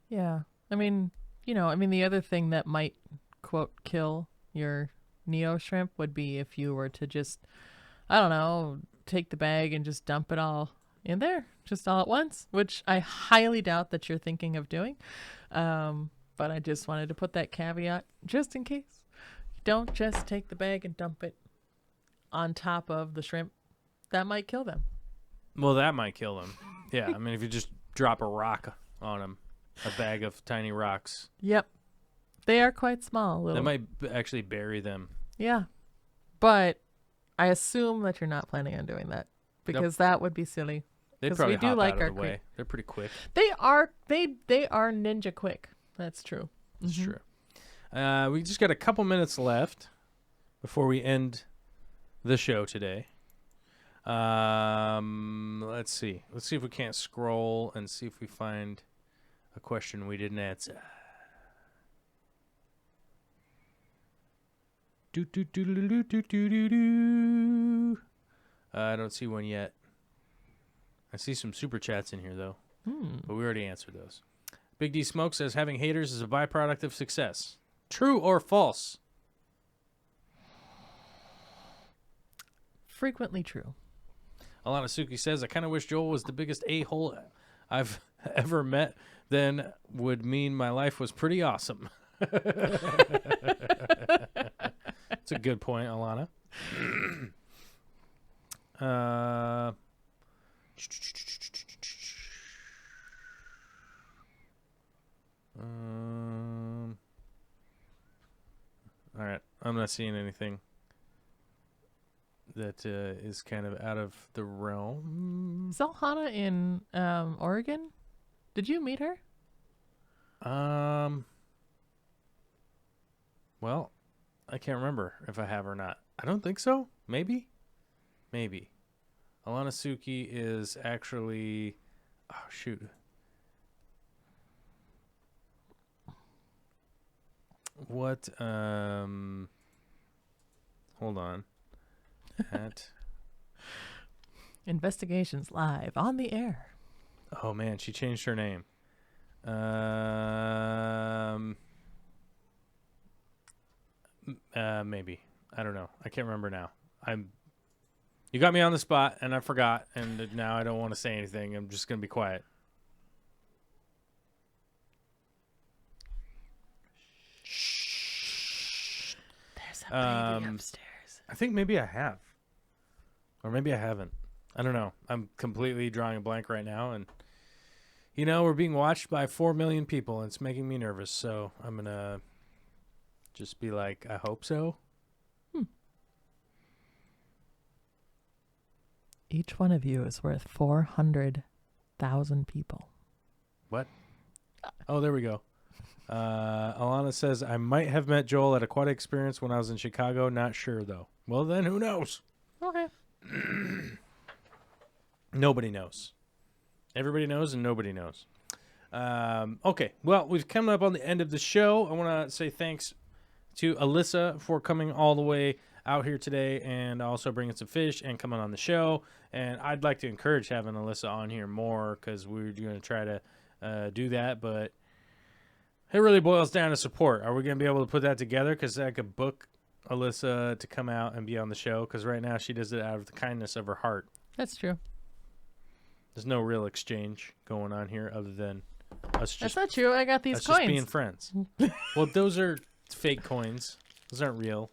Yeah. I mean, the other thing that might, quote, kill your Neo shrimp would be if you were to just, I don't know, take the bag and just dump it all in there, just all at once, which I highly doubt that you're thinking of doing. But I just wanted to put that caveat just in case. Don't just take the bag and dump it on top of the shrimp. That might kill them. Well, that might kill them. Yeah, I mean, if you just drop a rock on them, a bag of tiny rocks. Yep. They are quite small. That might actually bury them. Yeah. But I assume that you're not planning on doing that because that would be silly. They'd probably hop out of the way. They're pretty quick. They are ninja quick. That's true. That's true. We just got a couple minutes left before we end the show today. Let's see. Let's see if we can't scroll and see if we find a question we didn't answer. I don't see one yet. I see some super chats in here though, but we already answered those. Big D Smoke says having haters is a byproduct of success. True or false? Frequently true. Alana Suki says, I kind of wish Joel was the biggest a-hole I've ever met. Then would mean my life was pretty awesome. That's a good point, Alana. All right. I'm not seeing anything that is kind of out of the realm. Is Hannah in Oregon? Did you meet her? Well, I can't remember if I have or not. I don't think so. Maybe. Alana Suki is actually... Oh, shoot. What, hold on. Investigations live on the air. Oh, man, she changed her name. Maybe. I don't know. I can't remember now. You got me on the spot, and I forgot, and now I don't want to say anything. I'm just going to be quiet. Shh. There's a baby upstairs. I think maybe I have. Or maybe I haven't. I don't know. I'm completely drawing a blank right now, and we're being watched by 4 million people, and it's making me nervous, so I'm going to just be like, I hope so. Each one of you is worth 400,000 people. What? Oh, there we go. Alana says, I might have met Joel at Aquatic Experience when I was in Chicago. Not sure, though. Well, then who knows? Okay. Nobody knows. Everybody knows and nobody knows. Okay, well, we've come up on the end of the show. I want to say thanks to Alyssa for coming all the way out here today and also bringing some fish and coming on the show. And I'd like to encourage having Alyssa on here more because we're going to try to do that. But it really boils down to support. Are we going to be able to put that together? Because I could book Alyssa to come out and be on the show because right now she does it out of the kindness of her heart. That's true. There's no real exchange going on here other than us just... That's not true. I got these us coins. just being friends. Well, those are fake coins. Those aren't real.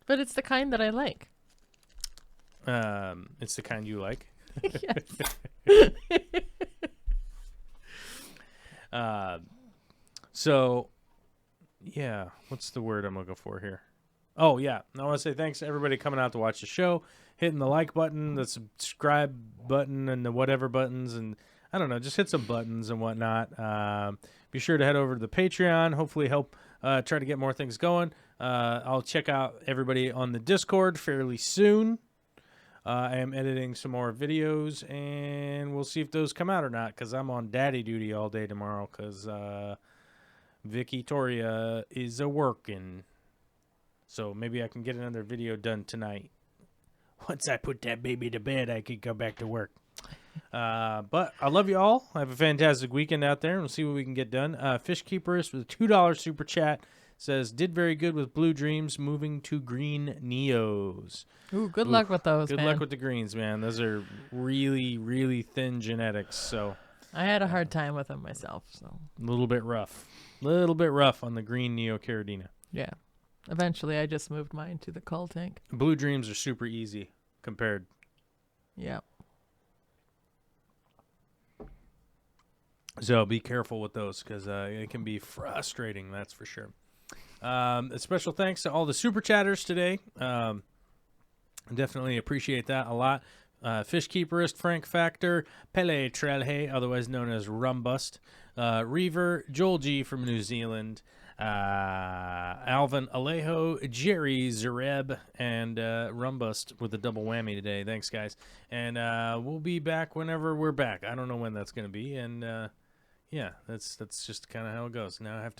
But it's the kind that I like. It's the kind you like. Yes. So, yeah. What's the word I'm looking for here? Oh, yeah. I want to say thanks to everybody coming out to watch the show, hitting the like button, the subscribe button, and the whatever buttons, and I don't know, just hit some buttons and whatnot. Be sure to head over to the Patreon. Hopefully help try to get more things going. I'll check out everybody on the Discord fairly soon. I am editing some more videos, and we'll see if those come out or not, because I'm on daddy duty all day tomorrow, because Vicky Toria is a-working. So maybe I can get another video done tonight. Once I put that baby to bed, I can go back to work. But I love you all. Have a fantastic weekend out there, and we'll see what we can get done. Fishkeeperist with a $2 super chat says, did very good with Blue Dreams, moving to Green Neos. Ooh, good luck with those, Good man. luck with the greens, man. Those are really, really thin genetics, so... I had a hard time with them myself, so... A little bit rough. Little bit rough on the Green Neocaridina. Yeah. Eventually, I just moved mine to the cull tank. Blue Dreams are super easy compared. Yeah. So be careful with those because it can be frustrating, that's for sure. A special thanks to all the super chatters today. Definitely appreciate that a lot. Fishkeeperist, Frank Factor, Pele Trelhe, otherwise known as Rumbust, Reaver, Joel G from New Zealand, Alvin Alejo, Jerry Zareb, and Rumbust with a double whammy today. Thanks, guys. And we'll be back whenever we're back. I don't know when that's going to be. And, yeah, that's just kind of how it goes. Now I have to